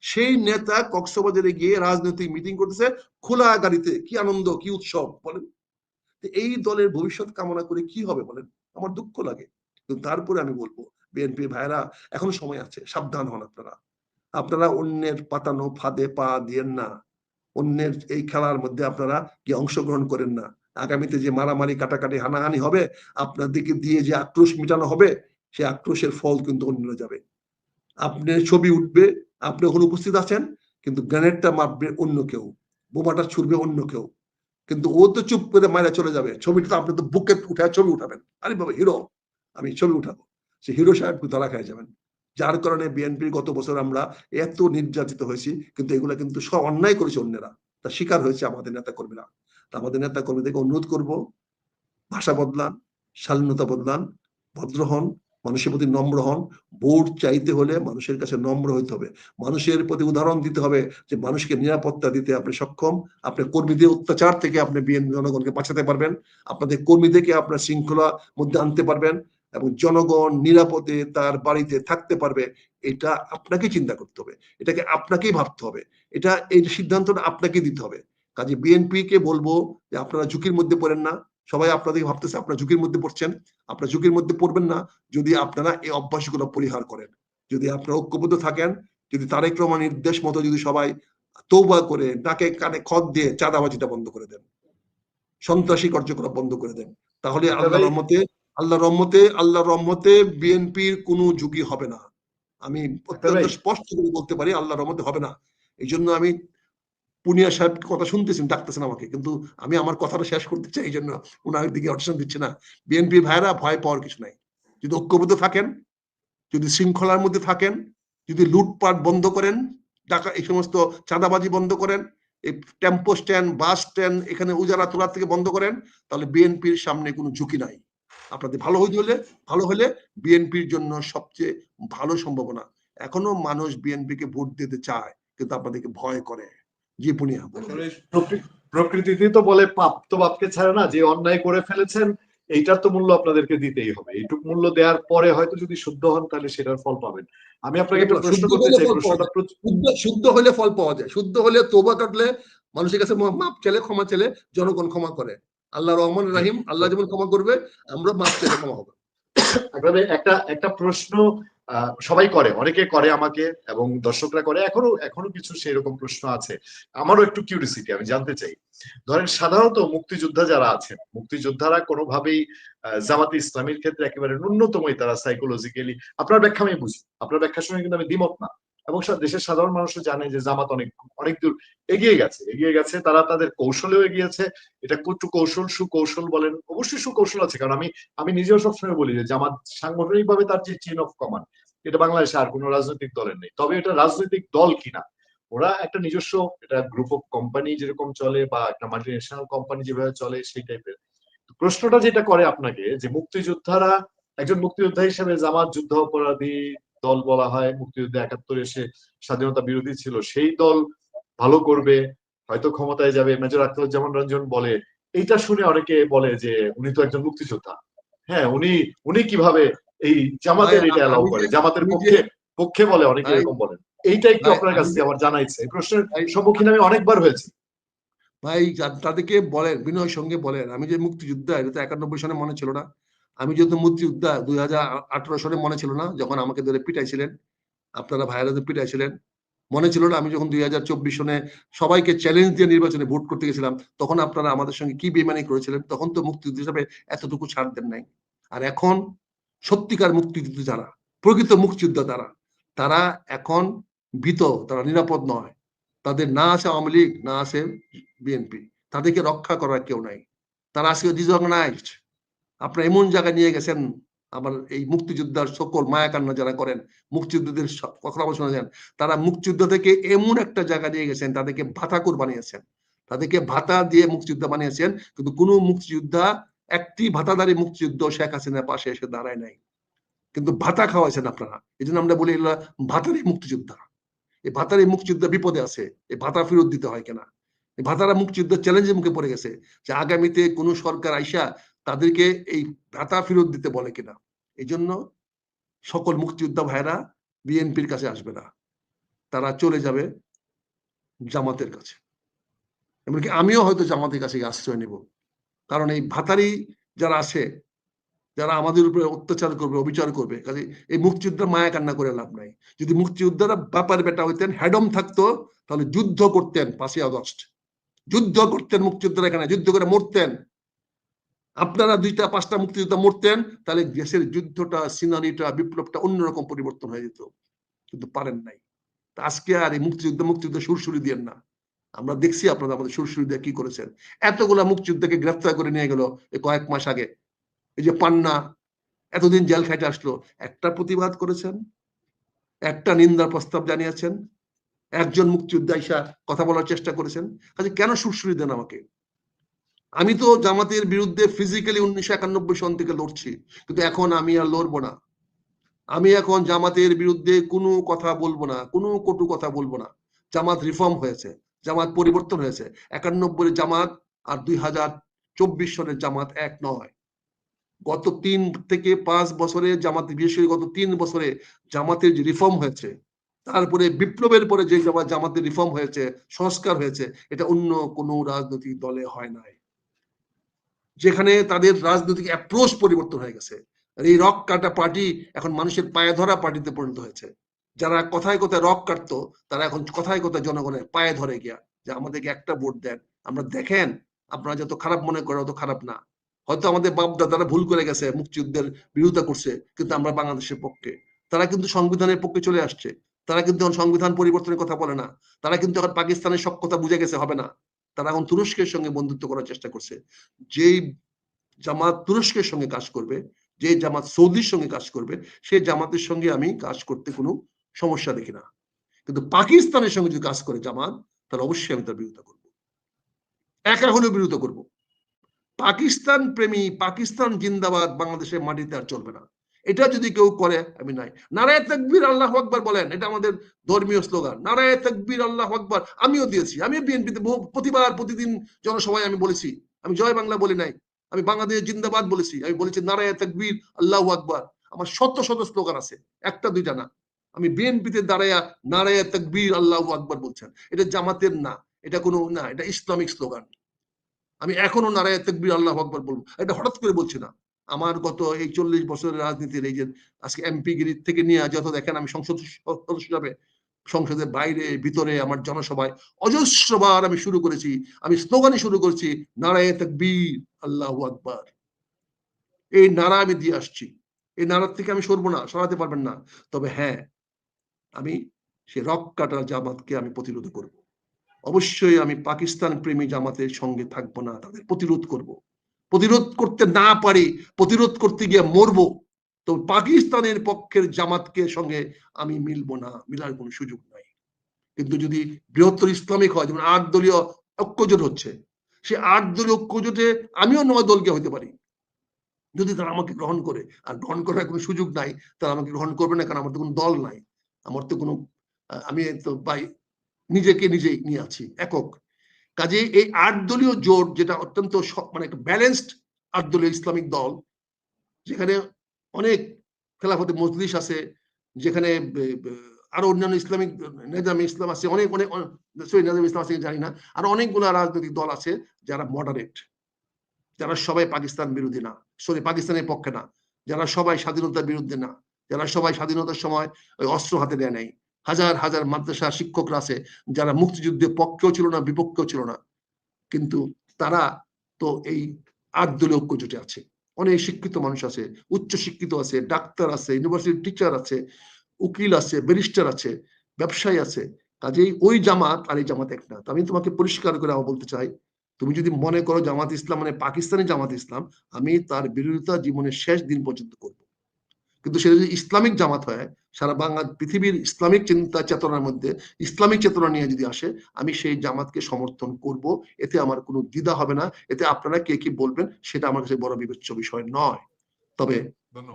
Speaker 2: সেই নেতা কক্সবাজারে গিয়ে রাজনৈতিক মিটিং করতেছে খোলা গাড়িতে। কি আনন্দ, কি উৎসব বলেন। এই দলের ভবিষ্যৎ কামনা করে কি হবে বলেন? আমার দুঃখ লাগে। কিন্তু তারপরে আমি বলবো বিএনপি ভাইরা এখনো সময় আছে, সাবধান হন আপনারা। আপনারা অন্যের পাতানো ফাঁদে পা দিয়েন না, অন্যের এই খেলার মধ্যে আপনারা কি অংশগ্রহণ করেন না। আগামীতে যে মারামারি কাটাকাটি হানাহানি হবে, আপনাদেরকে দিয়ে যে আক্রোশ মিটানো হবে, সেই আক্রোশের ফল কিন্তু অন্যরা যাবে। আপনার ছবি উঠবে, আপনি ওখানে উপস্থিত আছেন, কিন্তু গ্রেনেডটা মারবে অন্য কেউ, বোমাটা ছুড়বে অন্য কেউ, কিন্তু ও তো চুপ করে মারা চলে যাবে। ছবিটা তো আপনি তো বুকে উঠায় ছবি উঠাবেন, আরে বাবা হিরো, আমি ছবি উঠাবো, সে হিরো সাহেব ধরা খাই যাবেন। যার কারণে বিএনপির গত বছর আমরা এত নির্যাতিত হয়েছি, কিন্তু এগুলা কিন্তু সব অন্যায় করেছে অন্যরা, তার শিকার হয়েছে আমাদের নেতা কর্মীরা। আমাদের নেতা কর্মীদেরকে অনুরোধ করব, ভাষা বদলান, শালীনতা বদলান, ভদ্র হন, মানুষের প্রতি নম্র হন। ভোট চাইতে হলে মানুষের কাছে নম্র হইতে হবে, মানুষের প্রতি উদাহরণ দিতে হবে যে মানুষকে নিরাপত্তা দিতে আপনি সক্ষম। আপনার কর্মীদের অত্যাচার থেকে আপনি বিএনপি জনগণকে বাঁচাতে পারবেন, আপনাদের কর্মীদেরকে আপনার শৃঙ্খলা মধ্যে আনতে পারবেন, এবং জনগণ নিরাপদে তার বাড়িতে থাকতে পারবে। এটা আপনাকে চিন্তা করতে হবে, এটাকে আপনাকেই ভাবতে হবে, এটা এই সিদ্ধান্তটা আপনাকে দিতে হবে। কাজে বিএনপি কে বলবো যে আপনারা ঝুঁকির মধ্যে পড়েন না। সবাই আপনাদের ভাবতেছে আপনারা ঝুঁকির মধ্যে পড়ছেন, আপনারা ঝুঁকির মধ্যে পড়বেন না যদি আপনারা এই অভ্যাসগুলো পরিহার করেন, যদি আপনারা ঐক্যবদ্ধ থাকেন, যদি তারেক রহমান নির্দেশ মতো যদি সবাই তওবা করে নাকে কানে খত দিয়ে চাঁদাবাজিটা বন্ধ করে দেন, সন্ত্রাসী কার্যকলাপ বন্ধ করে দেন, তাহলে আল্লাহর রহমতে বিএনপির কোনো ঝুঁকি হবে না। আমি অত্যন্ত স্পষ্ট করে বলতে পারি আল্লাহর রহমতে হবে না। এই জন্য আমি পুনিয়া সাহেব কথা শুনতেছেন, ডাকতেছেন আমাকে, কিন্তু আমি আমার কথাটা শেষ করতে চাই, এই জন্য ওনার দিকে অটেনশন দিচ্ছে না। বিএনপি ভাইরা ভয় পাওয়ার কিছু নাই, যদি ঐক্যবদ্ধ থাকেন, যদি শৃঙ্খলার মধ্যে থাকেন, যদি লুটপাট বন্ধ করেন, টাকা এই সমস্ত চাঁদাবাজি বন্ধ করেন, এই টেম্পো স্ট্যান্ড বাস স্ট্যান্ড এখানে উজারা তোলার থেকে বন্ধ করেন, তাহলে বিএনপির সামনে কোনো ঝুঁকি নাই। আপনাদের ভালো হলে বিএনপির জন্য সবচেয়ে ভালো সম্ভাবনা। এখনো মানুষ বিএনপিকে ভোট দিতে চায়, কিন্তু আপনাদেরকে ভয় করে। জি পুনিয়া।
Speaker 1: প্রকৃতিতে তো বলে পাপ তো বাপকে ছাড়ে না, যে অন্যায় করে ফেলেছেন এইটার তো মূল্য আপনাদেরকে দিতেই হবে। এইটুক মূল্য দেওয়ার পরে হয়তো যদি শুদ্ধ হন তাহলে সেটার ফল পাবেন। আমি আপনাকে একটা প্রশ্ন
Speaker 2: শুদ্ধ
Speaker 1: করতে
Speaker 2: হলে
Speaker 1: চাই,
Speaker 2: ফল পাওয়া
Speaker 1: প্রশ্নটা
Speaker 2: যায়, শুদ্ধ হলে ফল পাওয়া যায়, শুদ্ধ হলে তওবা কাটলে মানুষের কাছে মাপ চাইলে ক্ষমা চাইলে জনগণ ক্ষমা করে। আল্লাহ রহমান রাহিম, আল্লাহ যেমন ক্ষমা করবে আমরা মাপ চাইলে ক্ষমা হবে।
Speaker 1: আসলে একটা একটা প্রশ্ন সবাই করে, অনেকে করে আমাকে এবং দর্শকরা করে, এখনো কিছু সেরকম প্রশ্ন আছে। আমারও একটু কিউরিসিটি, আমি জানতে চাই। ধরেন সাধারণত মুক্তিযোদ্ধা যারা আছেন, মুক্তিযোদ্ধারা কোনোভাবেই জামাতে ইসলামীর ক্ষেত্রে একেবারে ন্যূনতমই তারা সাইকোলজিক্যালি, আপনার ব্যাখ্যা আমি বুঝি, আপনার ব্যাখ্যার সঙ্গে কিন্তু আমি দ্বিমত না, এবং দেশের সাধারণ মানুষও জানে যে জামাত অনেক অনেক দূর এগিয়ে গেছে, তারা তাদের কৌশলেও এগিয়েছে। এটা একটু কৌশল সুকৌশল বলেন, অবশ্যই সুকৌশল আছে, কারণ আমি নিজেও সবসময় বলি যে জামাত সাংগঠনিক ভাবে তার যে চেইন অফ কমান্ড, এটা বাংলাদেশে আর কোনো রাজনৈতিক দলের নেই। তবে এটা রাজনৈতিক দল কিনা, ওরা একটা নিজস্ব, এটা গ্রুপ অফ কোম্পানি যেরকম চলে বা একটা মাল্টিন্যাশনাল কোম্পানি যেভাবে চলে সেই টাইপের। প্রশ্নটা যেটা করে আপনাকে, যে মুক্তিযোদ্ধারা, একজন মুক্তিযোদ্ধা হিসেবে জামাত যুদ্ধ অপরাধী দল বলা হয়, মুক্তিযুদ্ধে ৭১ এসে স্বাধীনতা বিরোধী ছিল, সেই দল ভালো করবে, হয়তো ক্ষমতায় যাবে, মেজর আখতারুজ্জামান রঞ্জন বলে। এইটা শুনে অনেকে বলে যে উনি তো একজন মুক্তিযোদ্ধা, হ্যাঁ উনি উনি কিভাবে এই
Speaker 2: ভাই
Speaker 1: জামাতের এটা অ্যালাউ
Speaker 2: আমি যে
Speaker 1: করে, জামাতের
Speaker 2: আমি যে
Speaker 1: পক্ষে পক্ষে বলে, অনেকে
Speaker 2: ভাই
Speaker 1: এরকম বলেন। এইটা একটু
Speaker 2: ভাই
Speaker 1: আপনার কাছ
Speaker 2: আমি যে
Speaker 1: থেকে আমার জানা ইচ্ছে, এই প্রশ্নের
Speaker 2: ভাই
Speaker 1: সম্মুখীন আমি অনেকবার হয়েছি।
Speaker 2: ভাই তাদেরকে বলেন, বিনয় সঙ্গে বলেন, আমি যে মুক্তিযোদ্ধা এটা তো 91 সনে মনে ছিল না। আমি যেহেতু মুক্তিযোদ্ধা 2018 সনে মনে ছিল না, যখন আমাকে ধরে পিটাইছিলেন, আপনারা ভাইয়েরা পিটাইছিলেন, মনে ছিল না? আমি যখন 2024 সনে সবাইকে চ্যালেঞ্জ দিয়ে নির্বাচনে ভোট করতে গেছিলাম, তখন আপনারা আমাদের সঙ্গে কি বেইমানি করেছিলেন, তখন তো মুক্তিযুদ্ধ হিসাবে এতটুকু ছাড় দেন নাই। আর এখন সত্যিকার মুক্তিযুদ্ধ যারা, প্রকৃত মুক্তিযোদ্ধা তারা, তারা এখন ভীত, তারা নিরাপদ নয়। তাদের না আছে আওয়ামী লীগ, না আছে বিএনপি, তাদেরকে রক্ষা করার কেউ নাই। তারা আজকে ডিসঅর্গানাইজড। আপনারা এমন জায়গায় নিয়ে গেছেন, আবার এই মুক্তিযোদ্ধার সকল মায়া কান্না যারা করেন, মুক্তিযোদ্ধাদের কথা শোনা যান, তারা মুক্তিযুদ্ধ থেকে এমন একটা জায়গা নিয়ে গেছেন, তাদেরকে ভাতাকুর বানিয়েছেন, তাদেরকে ভাতা দিয়ে মুক্তিযোদ্ধা বানিয়েছেন, কিন্তু কোন মুক্তিযোদ্ধা, একটি ভাতাদারী মুক্তিযুদ্ধ শেখ হাসিনার পাশে এসে দাঁড়ায় নাই, কিন্তু ভাতা খাওয়াইছেন আপনারা। এই জন্য আমরা বলি এগুলা ভাতারি মুক্তিযোদ্ধা। এই ভাতারি মুক্তিযোদ্ধা বিপদে আছে, এই ভাতা ফেরত দিতে হয় কিনা। এই ভাতারা মুক্তিযুদ্ধ চ্যালেঞ্জের মুখে পড়ে গেছে যে আগামীতে কোন সরকার আইসা তাদেরকে এই ভাতা ফেরত দিতে বলে কিনা। এই জন্য সকল মুক্তিযোদ্ধা ভাইরা বিএনপির কাছে আসবে না, তারা চলে যাবে জামাতের কাছে। এমনকি আমিও হয়তো জামাতের কাছে আশ্রয় নেব, কারণ এই ভাতারি যারা আছে, যারা আমাদের উপরে অত্যাচার করবে, অবিচার করবে, কাজে এই মুক্তিযোদ্ধা মায়া কান্না করে লাভ নাই। যদি মুক্তিযোদ্ধারা বাপার বেটা হইতেন, হ্যাডম থাকতো, তাহলে যুদ্ধ করতেন 5ই আগস্ট, যুদ্ধ করতেন মুক্তিযোদ্ধারা, এখানে যুদ্ধ করে মরতেন। আপনারা 2টা-5টা মুক্তিযোদ্ধা মরতেন, তাহলে দেশের যুদ্ধটা, সিনারিটা, বিপ্লবটা অন্যরকম পরিবর্তন হয়ে যেত, কিন্তু পারেন নাই। আজকে আর এই মুক্তিযুদ্ধ সুরসুরি দিয়েন না। আমরা দেখছি আপনারা আমাদের সুরসুরি দিয়ে কি করেছেন। এতগুলা মুক্তিযোদ্ধাকে গ্রেফতার করে নিয়ে গেল এই কয়েক মাস আগে। এই যে পান্না এতদিন জেল খাইতে আসলো, একটা প্রতিবাদ করেছেন, একটা নিন্দার প্রস্তাব জানিয়েছেন, একজন মুক্তিযোদ্ধা এসে কথা বলার চেষ্টা করেছেন। কাজে কেন সুরসুরি দেন আমাকে? আমি তো জামাতের বিরুদ্ধে ফিজিক্যালি 1991 সন থেকে লড়ছি, কিন্তু এখন আমি আর লড়বো না। আমি এখন জামাতের বিরুদ্ধে কোনো কথা বলবো না, কোনো কটু কথা বলবো না। জামাত রিফর্ম হয়েছে, জামাত পরিবর্তন হয়েছে। 91 জামাত আর 2024 সনের জামাত এক নয়। গত 3 থেকে 5 বছরে জামাত, বিশেষ করে গত 3 বছরে জামাতের যে রিফর্ম হয়েছে, তারপরে বিপ্লবের পরে যে জামাতের রিফর্ম হয়েছে, সংস্কার হয়েছে, এটা অন্য কোনো রাজনৈতিক দলে হয় নাই। যেখানে তাদের রাজনৈতিক অ্যাপ্রোচ পরিবর্তন হয়ে গেছে। আর এই রক কাটা পার্টি এখন মানুষের পায়ে ধরা পার্টিতে পরিণত হয়েছে। যারা কথায় কথায় রক কাটতো, তারা এখন কথায় কথায় জনগণের পায়ে ধরে গিয়া যে আমাদেরকে একটা ভোট দেন, আমরা দেখেন আপনারা যত খারাপ মনে করেন অত খারাপ না। হয়তো আমাদের বাপ দাদারা ভুল করে গেছে, মুক্তিযুদ্ধের বিরোধিতা করছে, কিন্তু আমরা বাংলাদেশের পক্ষে। তারা কিন্তু সংবিধানের পক্ষে চলে আসছে, তারা কিন্তু এখন সংবিধান পরিবর্তনের কথা বলে না, তারা কিন্তু এখন পাকিস্তানের সব কথা বুঝে গেছে হবে না, তারা এখন তুরস্কের সঙ্গে বন্ধুত্ব করার চেষ্টা করছে। যেই জামাত তুরস্কের সঙ্গে কাজ করবে, যে জামাত সৌদির সঙ্গে কাজ করবে, সেই জামাতের সঙ্গে আমি কাজ করতে কোনো সমস্যা দেখি না। কিন্তু পাকিস্তানের সঙ্গে যদি কাজ করে জামাত, তাহলে অবশ্যই আমি তার বিরোধিতা করবো, একা হলেও বিরোধিতা করবো। পাকিস্তান প্রেমী, পাকিস্তান জিন্দাবাদ বাংলাদেশের মাটিতে আর চলবে না। এটা যদি কেউ করে আমি নাই। নারায়ে তাকবীর আল্লাহু আকবার বলেন, এটা আমাদের ধর্মীয় স্লোগান। নারায়ে তাকবীর আল্লাহু আকবার আমিও দিয়েছি, আমি বিএনপিতে প্রতিবার প্রতিদিন জনসভায় আমি বলেছি, আমি জয় বাংলা বলি নাই, আমি বাংলাদেশ জিন্দাবাদ বলেছি, আমি বলেছি নারায়ে তাকবীর আল্লাহু আকবার। আমার শত শত স্লোগান আছে, একটা দুইটা না। আমি বিএনপিতে দাঁড়ায়া নারায়ে তাকবীর আল্লাহু আকবার বলছেন, এটা জামাতের না, এটা কোনো না, এটা ইসলামিক স্লোগান। আমি এখনো নারায়ে তাকবীর আল্লাহু আকবার বলবো, এটা হঠাৎ করে বলছি না। আমার গত এই 40 বছরের রাজনীতির এই যে আজকে এমপি গিরি থেকে নিয়ে যত দেখেন আমি সংসদ সদস্য হিসাবে সংসদের বাইরে ভিতরে আমার জনসভায় অজস্রবার আমি শুরু করেছি, আমি স্লোগানে শুরু করেছি নারায়ে তাকবীর আল্লাহু আকবার। এই নারা আমি দিয়ে আসছি, এই নারার থেকে আমি সরবো না, সরাতে পারবেন না। তবে হ্যাঁ, আমি সে রক কাটা জামাতকে আমি প্রতিরোধ করব। অবশ্যই আমি পাকিস্তান প্রেমী জামাতের সঙ্গে থাকবো না, তাদের প্রতিরোধ করব। প্রতিরোধ করতে না পারি, প্রতিরোধ করতে গিয়ে মরবো, তো পাকিস্তানের পক্ষের জামাতকে সঙ্গে আমি মিলবো না, মিলার কোনো সুযোগ নাই। কিন্তু যদি বৃহত্তর ইসলামিক হয়, যেমন 8 দলীয় ঐক্যজোট হচ্ছে, সে 8 দলীয় ঐক্যজোটে আমিও 9 দলকে হইতে পারি, যদি তারা আমাকে গ্রহণ করে। আর গ্রহণ করার কোনো সুযোগ নাই, তারা আমাকে গ্রহণ করবে না, কারণ আমার তো কোনো দল নাই, আমার তো কোনো আমি তো ভাই নিজেকে নিজেই নিয়ে আছি, একক। কাজে এই 8 দলীয় জোট, যেটা অত্যন্ত মানে একটা ব্যালেন্সড 8 দলীয় ইসলামিক দল, যেখানে অনেক খেলাফতে মজলিস আছে, যেখানে আরো অন্যান্য ইসলামিক নেজামে ইসলাম আছে, অনেক অনেক নেজামে ইসলাম আছে জানি না, আর অনেকগুলো রাজনৈতিক দল আছে যারা মডারেট, যারা সবাই পাকিস্তান বিরোধী না, সরি পাকিস্তানের পক্ষে না, যারা সবাই স্বাধীনতার বিরুদ্ধে না, যারা সবাই স্বাধীনতার সময় ওই অস্ত্র হাতে দেয় নাই। হাজার হাজার মাদ্রাসা শিক্ষকরা আছে যারা মুক্তিযুদ্ধের পক্ষেও ছিল না, বিপক্ষেও ছিল না, কিন্তু তারা তো এই 8 দলীয় ঐক্যজোটে আছে। অনেক শিক্ষিত মানুষ আছে, উচ্চ শিক্ষিত আছে, ডাক্তার আছে, ইউনিভার্সিটির টিচার আছে, উকিল আছে, ব্যারিস্টার আছে, ব্যবসায়ী আছে। কাজেই ওই জামাত আর এই জামাত এক না। আমি তোমাকে পরিষ্কার করে বলতে চাই, তুমি যদি মনে করো জামাত ইসলাম মানে পাকিস্তানি জামাত ইসলাম, আমি তার বিরোধিতা জীবনের শেষ দিন পর্যন্ত করব। কিন্তু সেটা যদি ইসলামিক জামাত হয়, সারা বাংলা পৃথিবীর ইসলামিক চিন্তা চেতনার মধ্যে ইসলামিক চেতনা নিয়ে যদি আসে, আমি সেই জামাতকে সমর্থন করব, এতে আমার কোনো দ্বিধা হবে না। এতে আপনারা কে কি বলবেন সেটা আমার কাছে বড় বিবেচ্য বিষয় নয়। তবে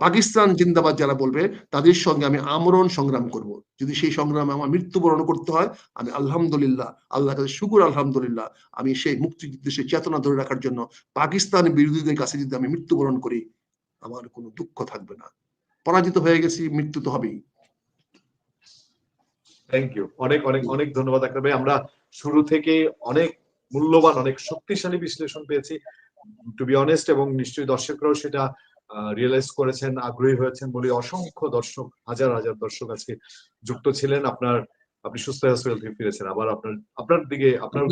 Speaker 2: পাকিস্তান জিন্দাবাদ যারা বলবে, তাদের সঙ্গে আমি আমরণ সংগ্রাম করব। যদি সেই সংগ্রামে আমার মৃত্যুবরণ করতে হয়, আমি আলহামদুলিল্লাহ, আল্লাহর কাছে শুকুর আলহামদুলিল্লাহ, আমি সেই মুক্তিযুদ্ধের সেই চেতনা ধরে রাখার জন্য পাকিস্তান বিরোধীদের কাছে যদি আমি মৃত্যুবরণ করি, আমার কোনো দুঃখ থাকবে না। পরাজিত হয়ে গেছি, মৃত্যু তো হবেই।
Speaker 1: থ্যাংক ইউ, অনেক অনেক অনেক ধন্যবাদ আক্তার ভাই। আমরা শুরু থেকে অনেক মূল্যবান, অনেক শক্তিশালী বিশ্লেষণ পেয়েছি, টু বি অনেস্ট, এবং নিশ্চয়ই দর্শকরাও সেটা রিয়েলাইজ করেছেন, আগ্রহী হয়েছেন বলে অসংখ্য দর্শক, হাজার হাজার দর্শক আজকে যুক্ত ছিলেন। আপনি সুস্থ হয়ে ফিরেছেন। আবার আপনার দিকে আপনার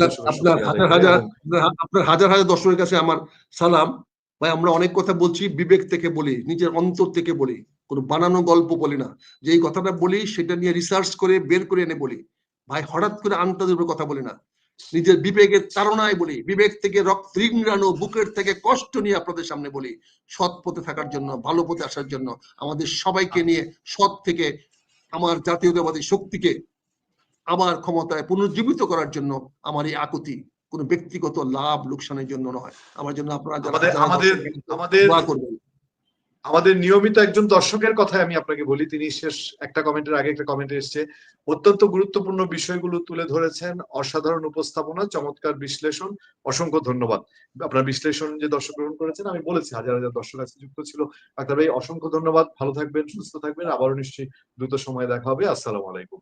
Speaker 2: হাজার হাজার দর্শকের কাছে আমার সালাম। ভাই, আমরা অনেক কথা বলছি, বিবেক থেকে বলি, নিজের অন্তর থেকে বলি, কোনো বানানো গল্প বলি না। যে এই কথাটা বলি সেটা নিয়ে রিসার্চ করে বের করে এনে বলি ভাই, হঠাৎ করে আন্তর্জাতিক কথা বলি না, নিজের বিবেকের তাড়নায় বলি, বিবেক থেকে রক্ত রিংড়ানো বুকের থেকে কষ্ট নিয়ে আপনাদের সামনে বলি, সৎ পথে থাকার জন্য, ভালো পথে আসার জন্য, আমাদের সবাইকে নিয়ে সৎ থেকে আমার জাতীয়তাবাদী শক্তিকে আবার ক্ষমতায় পুনর্জীবিত করার জন্য আমার এই আকুতি, কোনো ব্যক্তিগত লাভ লোকসানের জন্য নয়। আমার জন্য আপনারা
Speaker 1: আমাদের নিয়মিত একজন দর্শকের কথাই আমি আপনাকে বলি, তিনি শেষ একটা কমেন্টের আগে একটা কমেন্ট এসেছে, অত্যন্ত গুরুত্বপূর্ণ বিষয়গুলো তুলে ধরেছেন, অসাধারণ উপস্থাপনা, চমৎকার বিশ্লেষণ, অসংখ্য ধন্যবাদ। আপনার বিশ্লেষণ যে দর্শক গ্রহণ করেছেন, আমি বলেছি হাজার হাজার দর্শক আছে যুক্ত ছিল। আক্তার ভাই, অসংখ্য ধন্যবাদ, ভালো থাকবেন, সুস্থ থাকবেন, আবারও নিশ্চয়ই দ্রুত সময় দেখা হবে। আসসালামু আলাইকুম।